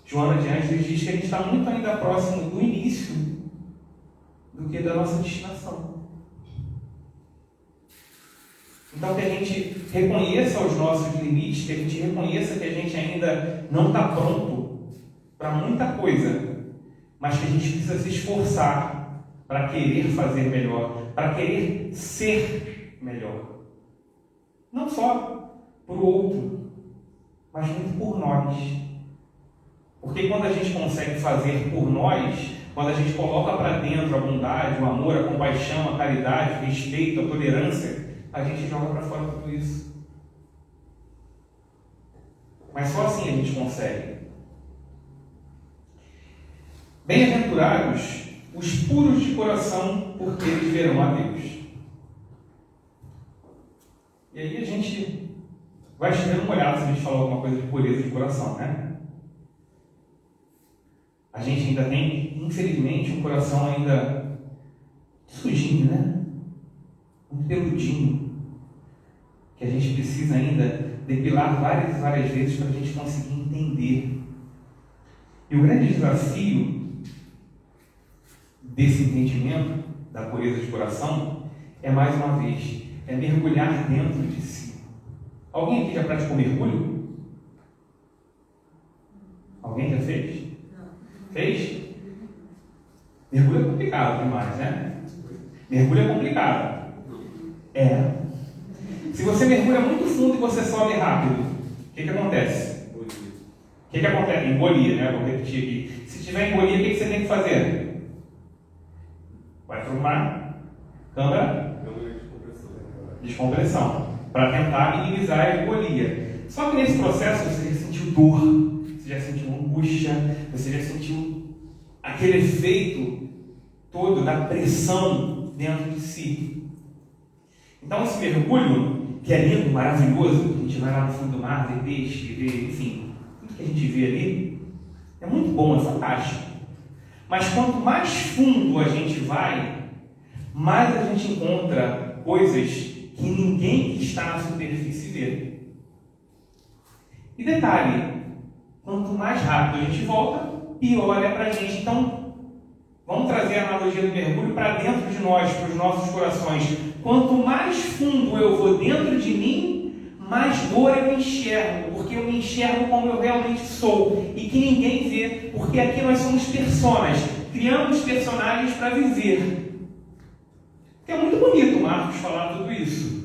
Joana de Ângeles diz que a gente está muito ainda próximo do início do que da nossa destinação. Então que a gente reconheça os nossos limites, que a gente reconheça que a gente ainda não está pronto para muita coisa, mas que a gente precisa se esforçar para querer fazer melhor, para querer ser melhor. Não só para o outro, mas muito por nós. Porque quando a gente consegue fazer por nós, quando a gente coloca para dentro a bondade, o amor, a compaixão, a caridade, o respeito, a tolerância, a gente joga para fora tudo isso. Mas só assim a gente consegue. Bem-aventurados os puros de coração, porque eles verão a Deus. E aí a gente vai tirando uma olhada se a gente falar alguma coisa de pureza de coração, né? A gente ainda tem, infelizmente, um coração ainda sujinho, né? Um peludinho, que a gente precisa ainda depilar várias e várias vezes para a gente conseguir entender. E o grande desafio desse entendimento da pureza de coração é, mais uma vez, mergulhar dentro de si. Alguém aqui já praticou mergulho? Alguém já fez? Não. Fez? Mergulho é complicado demais, né? Mergulho é complicado. É. Se você mergulha muito fundo e você sobe rápido, o que acontece? O que acontece? Embolia, né? Vou repetir aqui. Se tiver embolia, o que você tem que fazer? Vai para o mar, câmara, descompressão, para tentar minimizar a embolia. Só que nesse processo você já sentiu dor, você já sentiu angústia, você já sentiu aquele efeito todo da pressão dentro de si. Então esse mergulho, que é lindo, maravilhoso, a gente vai lá no fundo do mar, vê peixe, vê, enfim, tudo que a gente vê ali, é muito bom, é fantástico. Mas quanto mais fundo a gente vai, mais a gente encontra coisas que ninguém que está na superfície vê. E detalhe, quanto mais rápido a gente volta, pior é para a gente. Então, vamos trazer a analogia do mergulho para dentro de nós, para os nossos corações. Quanto mais fundo eu vou dentro de mim, mais dor eu enxergo, porque eu me enxergo como eu realmente sou e que ninguém vê, porque aqui nós somos personas, criamos personagens para viver. É muito bonito, Marcos, falar tudo isso.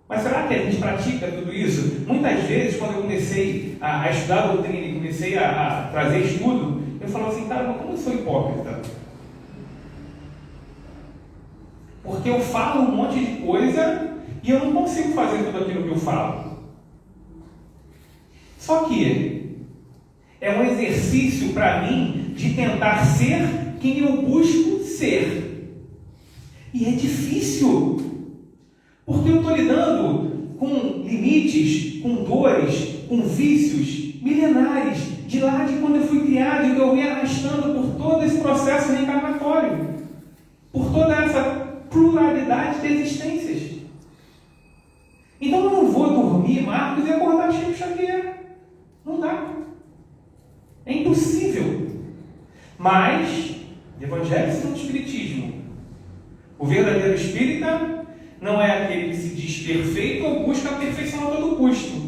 Mas será que a gente pratica tudo isso? Muitas vezes, quando eu comecei a estudar a doutrina e comecei a trazer estudo, eu falo assim, cara, mas como eu sou hipócrita? Porque eu falo um monte de coisa e eu não consigo fazer tudo aquilo que eu falo. Só que é um exercício para mim de tentar ser quem eu busco ser. E é difícil, porque eu estou lidando com limites, com dores, com vícios milenares, de lá de quando eu fui criado e eu venho arrastando por todo esse processo reencarnatório, por toda essa pluralidade de existências. Então eu não vou dormir, Marcos, e acordar Chico Xavier. Não dá. É impossível. Mas, Evangelho segundo o Espiritismo, o verdadeiro espírita não é aquele que se diz perfeito ou busca a perfeição a todo custo.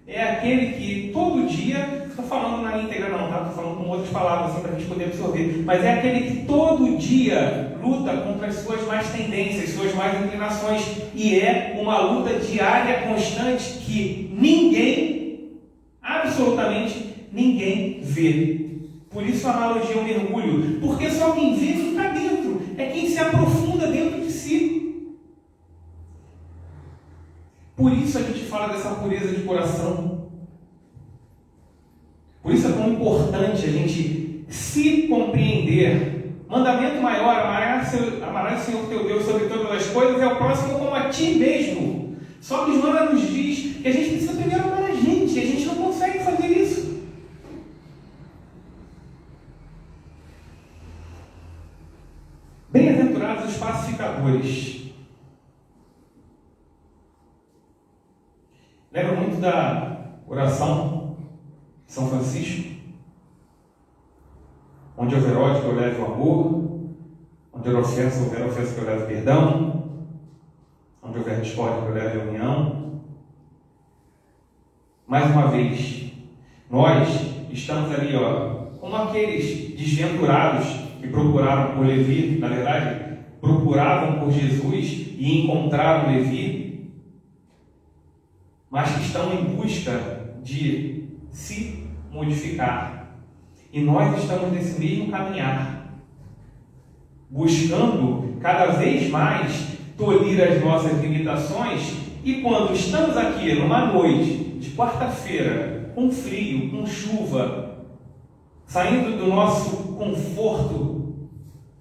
É aquele que todo dia, estou falando na íntegra não, tá? Estou falando com outras palavras assim para a gente poder absorver, mas é aquele que todo dia luta contra as suas más tendências, suas más inclinações, e é uma luta diária, constante, que ninguém, absolutamente ninguém vê. Por isso a analogia é um mergulho, porque só quem vê fica dentro, é quem se aprofunda dentro de si. Por isso a gente fala dessa pureza de coração. Por isso é tão importante a gente se compreender. Mandamento maior, amarás o Senhor teu Deus sobre todas as coisas, é o próximo como a ti mesmo. Só que Joana nos diz que a gente precisa primeiro amar a gente não consegue fazer isso. Bem-aventurados os pacificadores. Lembro muito da oração de São Francisco, onde houver ódio que eu leve o amor, onde houver ofensa que eu leve perdão, onde houver discórdia que eu leve a união. Mais uma vez, nós estamos ali, como aqueles desventurados que procuraram por Levi, na verdade, procuravam por Jesus e encontraram Levi, mas que estão em busca de se modificar. E nós estamos nesse mesmo caminhar, buscando cada vez mais tolir as nossas limitações, e quando estamos aqui numa noite de quarta-feira, com frio, com chuva, saindo do nosso conforto,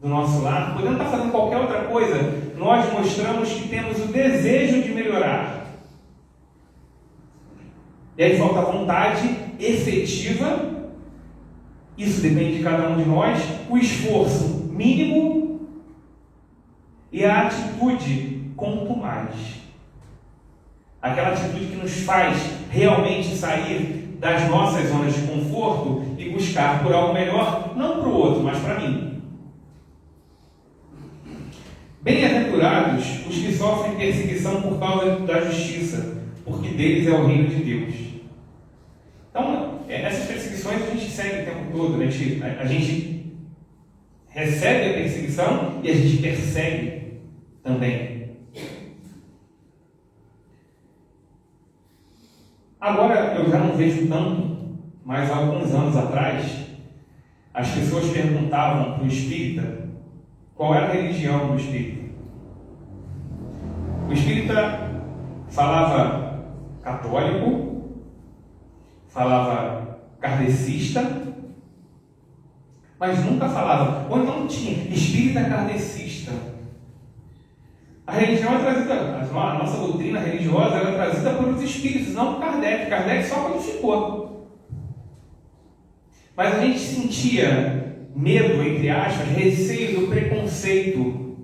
do nosso lar, podendo estar fazendo qualquer outra coisa, nós mostramos que temos o desejo de melhorar. E aí falta a vontade efetiva, isso depende de cada um de nós, o esforço mínimo e a atitude contumaz. Aquela atitude que nos faz realmente sair das nossas zonas de conforto e buscar por algo melhor, não para o outro, mas para mim. Bem-aventurados os que sofrem perseguição por causa da justiça, porque deles é o reino de Deus. Então, essas perseguições a gente segue o tempo todo, né? A gente recebe a perseguição e a gente persegue também. Agora, eu já não vejo tanto, mas há alguns anos atrás, as pessoas perguntavam para o espírita qual era a religião do espírita. O espírita falava católico, falava kardecista, mas nunca falava, ou então tinha espírita kardecista. A religião é trazida, a nossa doutrina religiosa era trazida pelos espíritos, não por Kardec. Kardec só codificou. Mas a gente sentia medo, entre aspas, receio do preconceito,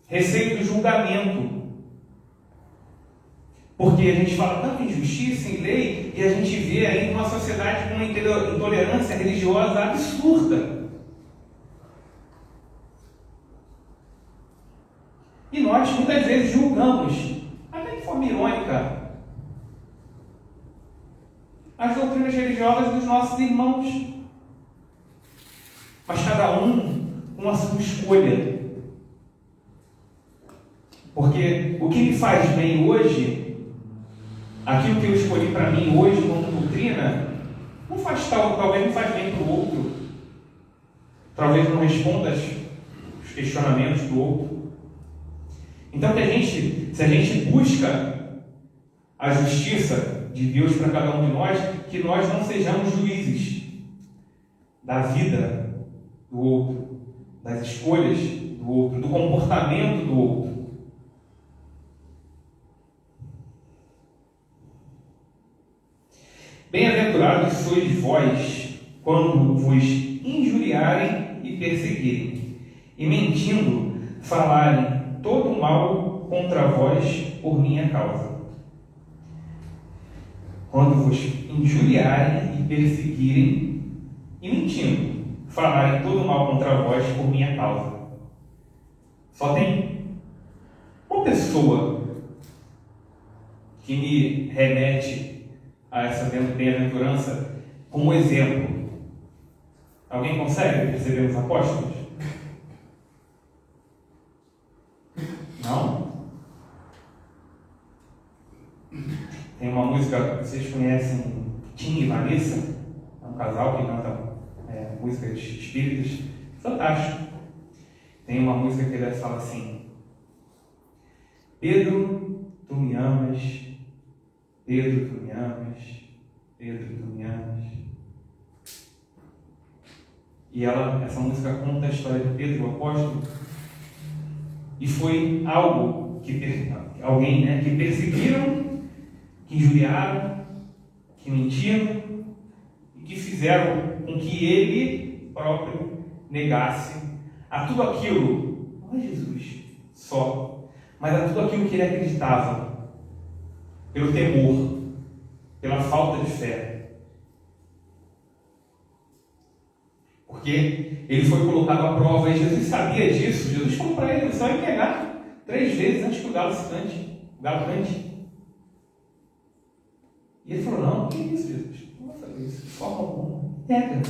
receio do julgamento. Porque a gente fala tanto em justiça, em lei, e a gente vê aí uma sociedade com uma intolerância religiosa absurda. E nós muitas vezes julgamos, até de forma irônica, as doutrinas religiosas dos nossos irmãos. Mas cada um com a sua escolha. Porque o que me faz bem hoje, aquilo que eu escolhi para mim hoje como doutrina, talvez não faz bem para o outro. Talvez não responda os questionamentos do outro. Então, se a gente busca a justiça de Deus para cada um de nós, que nós não sejamos juízes da vida do outro, das escolhas do outro, do comportamento do outro. Bem-aventurados sois vós, quando vos injuriarem e perseguirem, e mentindo falarem todo mal contra vós por minha causa. Quando vos injuriarem e perseguirem, e mentindo, falarem todo mal contra vós por minha causa. Só tem uma pessoa que me remete a essa bem-aventurança como exemplo. Alguém consegue perceber os apóstolos? Não? Tem uma música que vocês conhecem, Tim e Vanessa, é um casal que canta músicas espíritas, fantástico. Tem uma música que ele fala assim: Pedro, tu me amas, Pedro, tu me amas, Pedro, tu me amas. E essa música conta a história de Pedro, o apóstolo. E foi algo que que perseguiram, que injuriaram, que mentiram e que fizeram com que ele próprio negasse a tudo aquilo, não é Jesus só, mas a tudo aquilo que ele acreditava, pelo temor, pela falta de fé. Porque ele foi colocado à prova e Jesus sabia disso. Jesus falou para ele: você vai me negar 3 vezes antes que o galo cante. E ele falou: não, que isso, Jesus? Não vou fazer isso de forma alguma. Nega.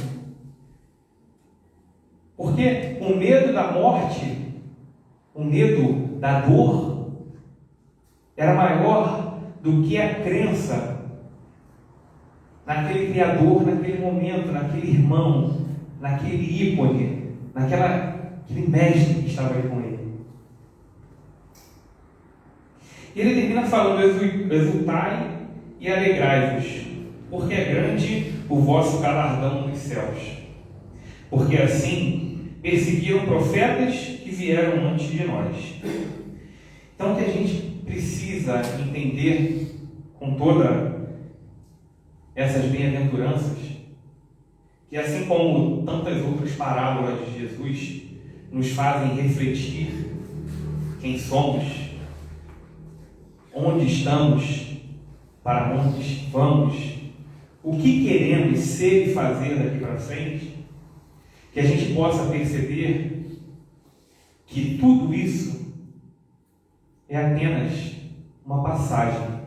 Porque o medo da morte, o medo da dor, era maior do que a crença naquele Criador, naquele momento, naquele irmão, naquele ícone, naquele mestre que estava ali com ele. E ele termina falando: exultai e alegrai-vos, porque é grande o vosso galardão nos céus. Porque assim perseguiram profetas que vieram antes de nós. Então, o que a gente precisa entender com todas essas bem-aventuranças, que assim como tantas outras parábolas de Jesus nos fazem refletir quem somos, onde estamos, para onde vamos, o que queremos ser e fazer daqui para frente, que a gente possa perceber que tudo isso é apenas uma passagem,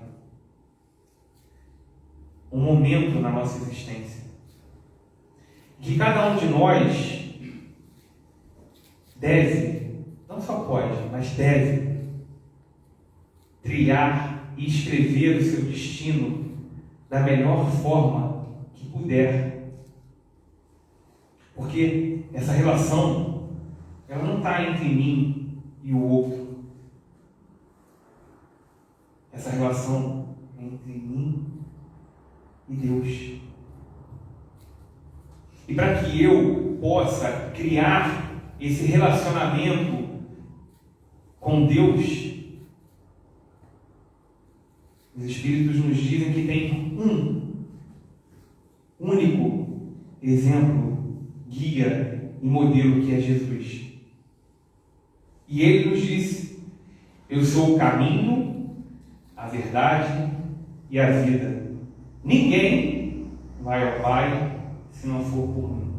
um momento na nossa existência, que cada um de nós deve, não só pode, mas deve trilhar e escrever o seu destino da melhor forma que puder. Porque essa relação, ela não está entre mim e o outro. Essa relação é entre mim e Deus. E para que eu possa criar esse relacionamento com Deus, os Espíritos nos dizem que tem um único exemplo, guia e modelo, que é Jesus. E Ele nos disse: eu sou o caminho, a verdade e a vida. Ninguém vai ao Pai se não for por mim.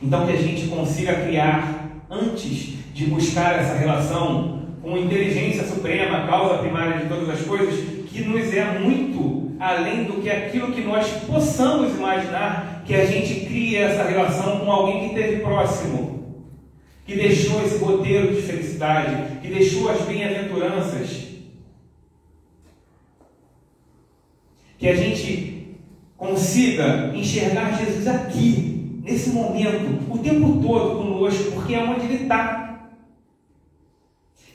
Então, que a gente consiga criar, antes de buscar essa relação com inteligência suprema, causa primária de todas as coisas, que nos é muito além do que aquilo que nós possamos imaginar, que a gente crie essa relação com alguém que esteve próximo, que deixou esse roteiro de felicidade, que deixou as bem-aventuranças. Que a gente consiga enxergar Jesus aqui, nesse momento, o tempo todo conosco, porque é onde Ele está.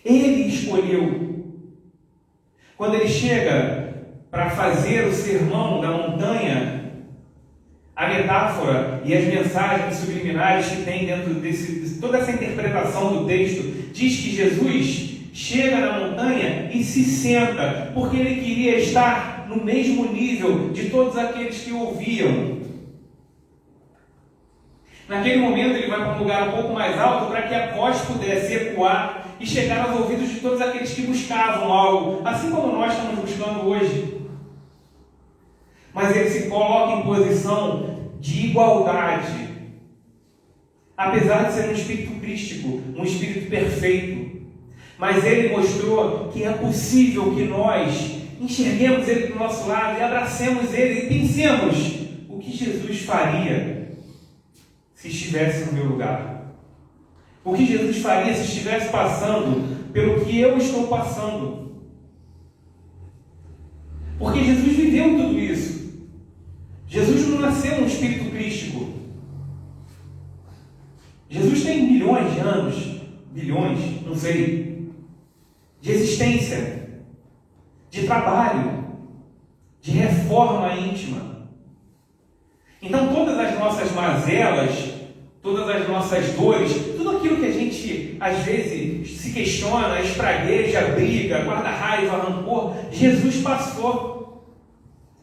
Ele escolheu. Quando Ele chega para fazer o sermão da montanha, a metáfora e as mensagens subliminares que tem dentro de toda essa interpretação do texto, diz que Jesus chega na montanha e se senta, porque Ele queria estar no mesmo nível de todos aqueles que ouviam. Naquele momento Ele vai para um lugar um pouco mais alto para que a voz pudesse ecoar e chegar aos ouvidos de todos aqueles que buscavam algo, assim como nós estamos buscando hoje. Mas Ele se coloca em posição de igualdade, apesar de ser um espírito crístico, um espírito perfeito. Mas Ele mostrou que é possível que nós enxerguemos Ele do nosso lado e abracemos Ele e pensemos o que Jesus faria se estivesse no meu lugar. O que Jesus faria se estivesse passando pelo que eu estou passando. Porque Jesus viveu tudo isso. Jesus não nasceu um espírito crístico. Jesus tem milhões de anos, bilhões, não sei, de existência, de trabalho, de reforma íntima. Então todas as nossas mazelas, todas as nossas dores, tudo aquilo que a gente às vezes se questiona, espragueja, briga, guarda raiva, rancor, Jesus passou.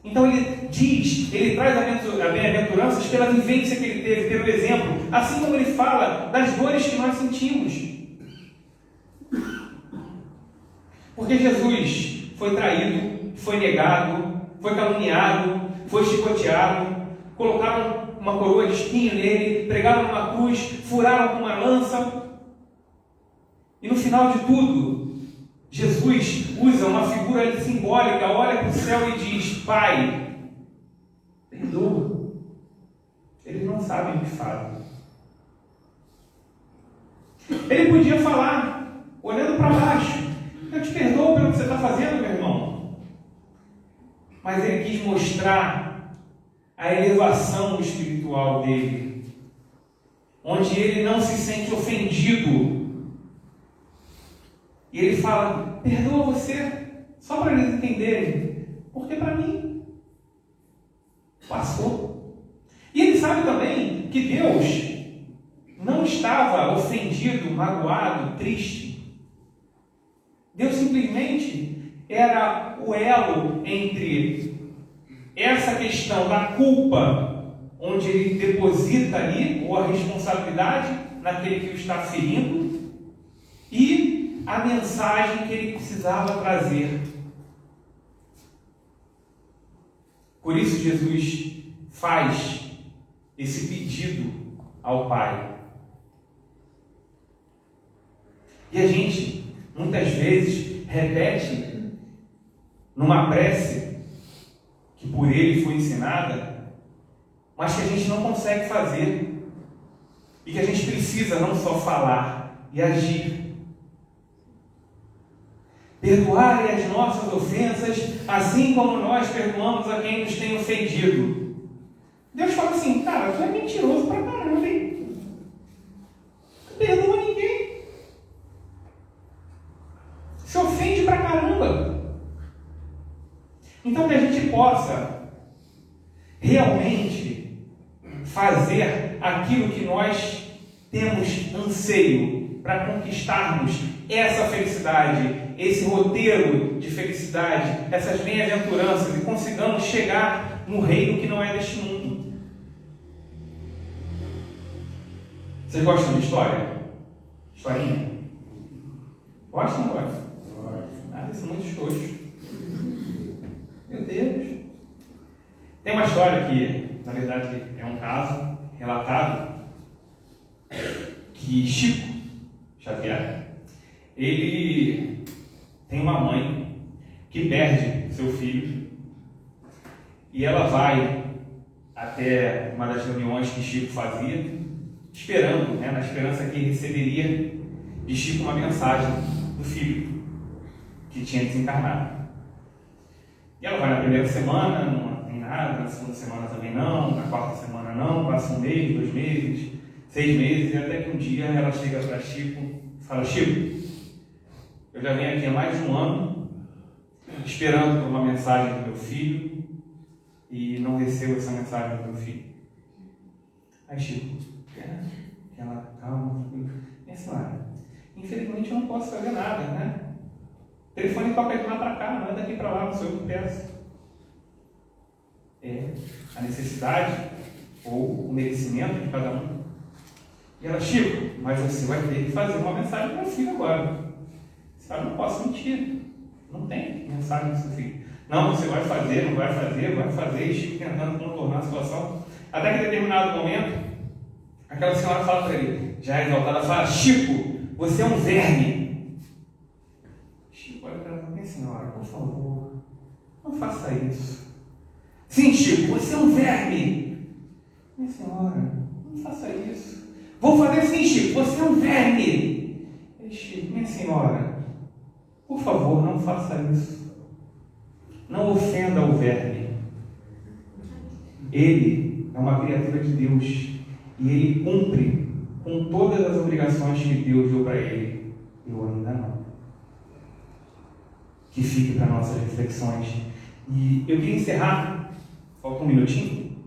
Então Ele diz, Ele traz a bem-aventuranças pela vivência que Ele teve, pelo exemplo, assim como Ele fala das dores que nós sentimos. Porque Jesus foi traído, foi negado, foi caluniado, foi chicoteado, colocaram uma coroa de espinho nele, pregaram numa cruz, furaram com uma lança. E no final de tudo, Jesus usa uma figura simbólica, olha para o céu e diz: Pai, perdoa. Eles não sabem o que fazem. Ele podia falar, olhando para baixo: eu te perdoo pelo que você está fazendo, meu irmão. Mas ele quis mostrar a elevação espiritual dele, onde ele não se sente ofendido. E ele fala: perdoa você, só para eles entenderem, porque para mim passou. E ele sabe também que Deus não estava ofendido, magoado, triste. Deus simplesmente era o elo entre essa questão da culpa, onde Ele deposita ali, ou a responsabilidade naquele que o está ferindo, e a mensagem que Ele precisava trazer. Por isso Jesus faz esse pedido ao Pai. E a gente, muitas vezes, repete numa prece que por ele foi ensinada, mas que a gente não consegue fazer. E que a gente precisa não só falar e agir. Perdoai as nossas ofensas, assim como nós perdoamos a quem nos tem ofendido. Deus fala assim, cara, tu é mentiroso pra caramba, hein? Não perdoa ninguém. Se ofende pra caramba. Então que a gente possa realmente fazer aquilo que nós temos anseio para conquistarmos essa felicidade, esse roteiro de felicidade, essas bem-aventuranças e consigamos chegar no reino que não é deste mundo. Vocês gostam de história? Historinha? Gostam ou não gostam? Ah, são muito xoxos. Meu Deus. Tem uma história que, na verdade, é um caso relatado que Chico Xavier, ele tem uma mãe que perde seu filho e ela vai até uma das reuniões que Chico fazia, esperando, na esperança que receberia de Chico uma mensagem do filho que tinha desencarnado. E ela vai na primeira semana, não tem nada, na segunda semana também não, na quarta semana não, passa um mês, 2 meses, 6 meses, e até que um dia ela chega para Chico e fala, Chico, eu já venho aqui há mais de um ano, esperando por uma mensagem do meu filho, e não recebo essa mensagem do meu filho. Aí Chico, ela, calma, minha senhora, infelizmente eu não posso fazer nada, né? O telefone toca de lá para cá, não é daqui para lá, não sou eu que peço. É a necessidade ou o merecimento de cada um. E ela, Chico, mas você vai ter que fazer uma mensagem para o filho agora. Você fala, não posso mentir. Não tem mensagem para o seu filho. Não, você vai fazer, não vai fazer, vai fazer. E Chico tentando contornar a situação. Até que em determinado momento, aquela senhora fala para ele, já exaltada, fala, Chico, você é um verme. Chico, olha para ela, minha senhora, por favor, não faça isso. Sim, Chico, você é um verme. Minha senhora, não faça isso. Vou fazer sim, Chico, você é um verme. Chico, minha senhora, por favor, não faça isso. Não ofenda o verme. Ele é uma criatura de Deus e ele cumpre com todas as obrigações que Deus deu para ele. Eu ainda não. Que fique para nossas reflexões. E eu queria encerrar, falta um minutinho.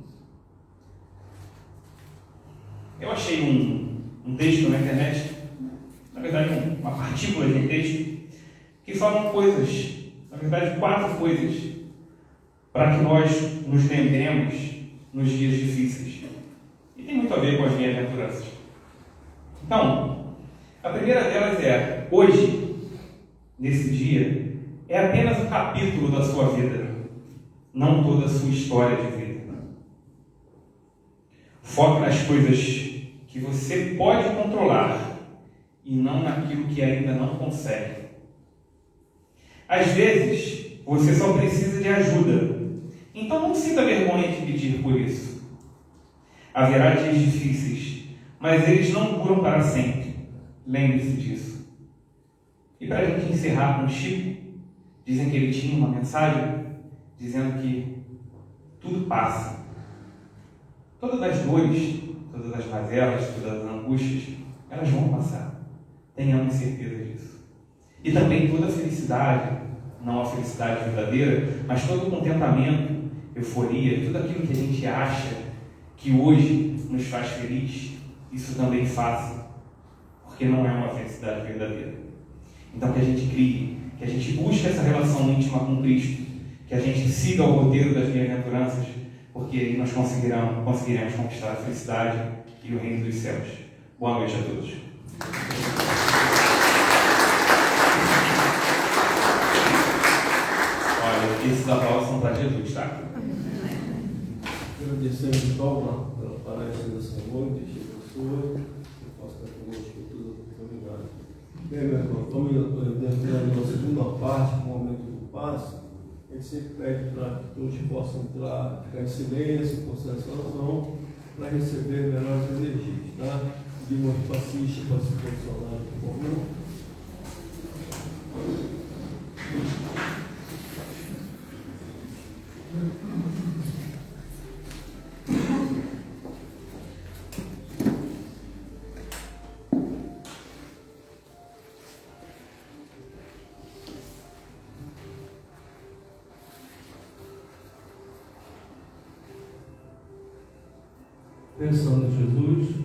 Eu achei um texto na internet, na verdade uma partícula de um texto, que falam coisas, na verdade 4 coisas, para que nós nos lembremos nos dias difíceis. E tem muito a ver com as bem-aventuranças. Então, a primeira delas é, hoje, nesse dia, é apenas um capítulo da sua vida, não toda a sua história de vida. Foque nas coisas que você pode controlar e não naquilo que ainda não consegue. Às vezes, você só precisa de ajuda, então não sinta vergonha de pedir por isso. Haverá dias difíceis, mas eles não duram para sempre. Lembre-se disso. E para a gente encerrar com Chico, dizem que ele tinha uma mensagem dizendo que tudo passa. Todas as dores, todas as mazelas, todas as angústias, elas vão passar. Tenhamos certeza disso. E também toda a felicidade, não a felicidade verdadeira, mas todo o contentamento, euforia, tudo aquilo que a gente acha que hoje nos faz feliz, isso também faça, porque não é uma felicidade verdadeira. Então que a gente crie, que a gente busque essa relação íntima com Cristo, que a gente siga o roteiro das bem-aventuranças, porque aí nós conseguiremos conquistar a felicidade e o reino dos céus. Boa noite a todos. Olha, esses aplausos são para Jesus, tá? Agradecemos então pela palestra dessa noite, Chico, sua, que possa estar conosco tudo. Muito obrigado. Bem, meu irmão, como eu estou entrando na segunda parte, no momento do passe, ele sempre pede para que todos possam entrar, ficar em silêncio, concentração, para receber melhores energias, tá? Pedimos aos passistas para se posicionar, por favor. Pensando em Jesus,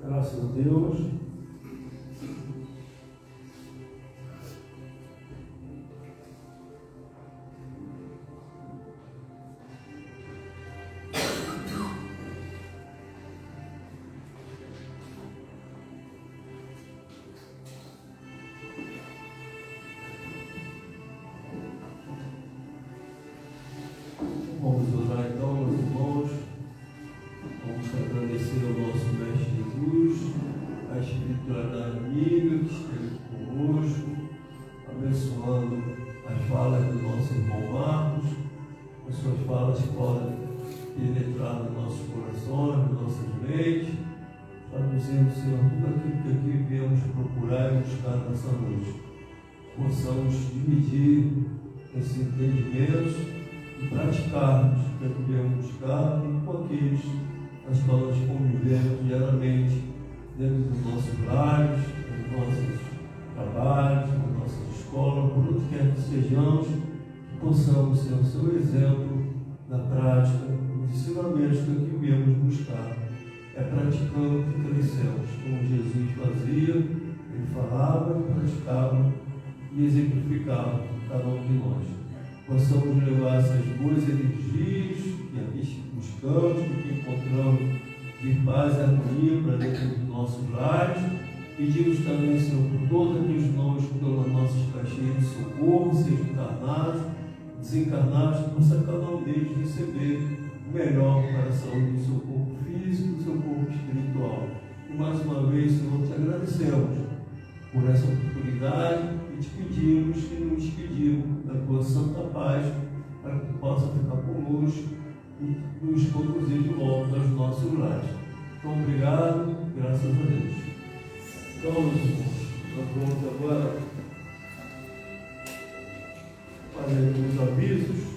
graças a Deus. Vamos orar então, meus irmãos. Vamos agradecer ao nosso Mestre Jesus, a espiritualidade amiga que esteve conosco, abençoando as falas do nosso irmão Marcos, as suas falas que podem penetrar nos nossos corações, nas nossas mentes, traduzindo, Senhor, tudo aquilo que aqui viemos procurar e buscar nessa noite. Possamos dividir esse entendimento e praticarmos o que viemos buscar com aqueles nas quais nós convivemos diariamente dentro dos nossos lares, dos nossos trabalhos, das nossas escolas, por onde quer que sejamos, que possamos ser o seu exemplo na prática, nos ensinamentos que aqui viemos buscar. É praticando que crescemos, como Jesus fazia, ele falava, praticava e exemplificava cada um de nós. possamos levar essas boas energias que aqui buscamos, que encontramos de paz e harmonia para dentro dos nossos lares. Pedimos também, Senhor, por todos aqueles nomes que estão nas nossas caixinhas de socorro, sejam encarnados, desencarnados, que possa cada um deles receber o melhor para a saúde do seu corpo físico e do seu corpo espiritual. E mais uma vez, Senhor, te agradecemos por essa oportunidade e te pedimos que nos despedimos da tua santa paz, para que possa ficar conosco e nos conduzir de volta aos nossos lares. Então, obrigado, graças a Deus. Então, meus irmãos, nós vamos agora fazer alguns avisos.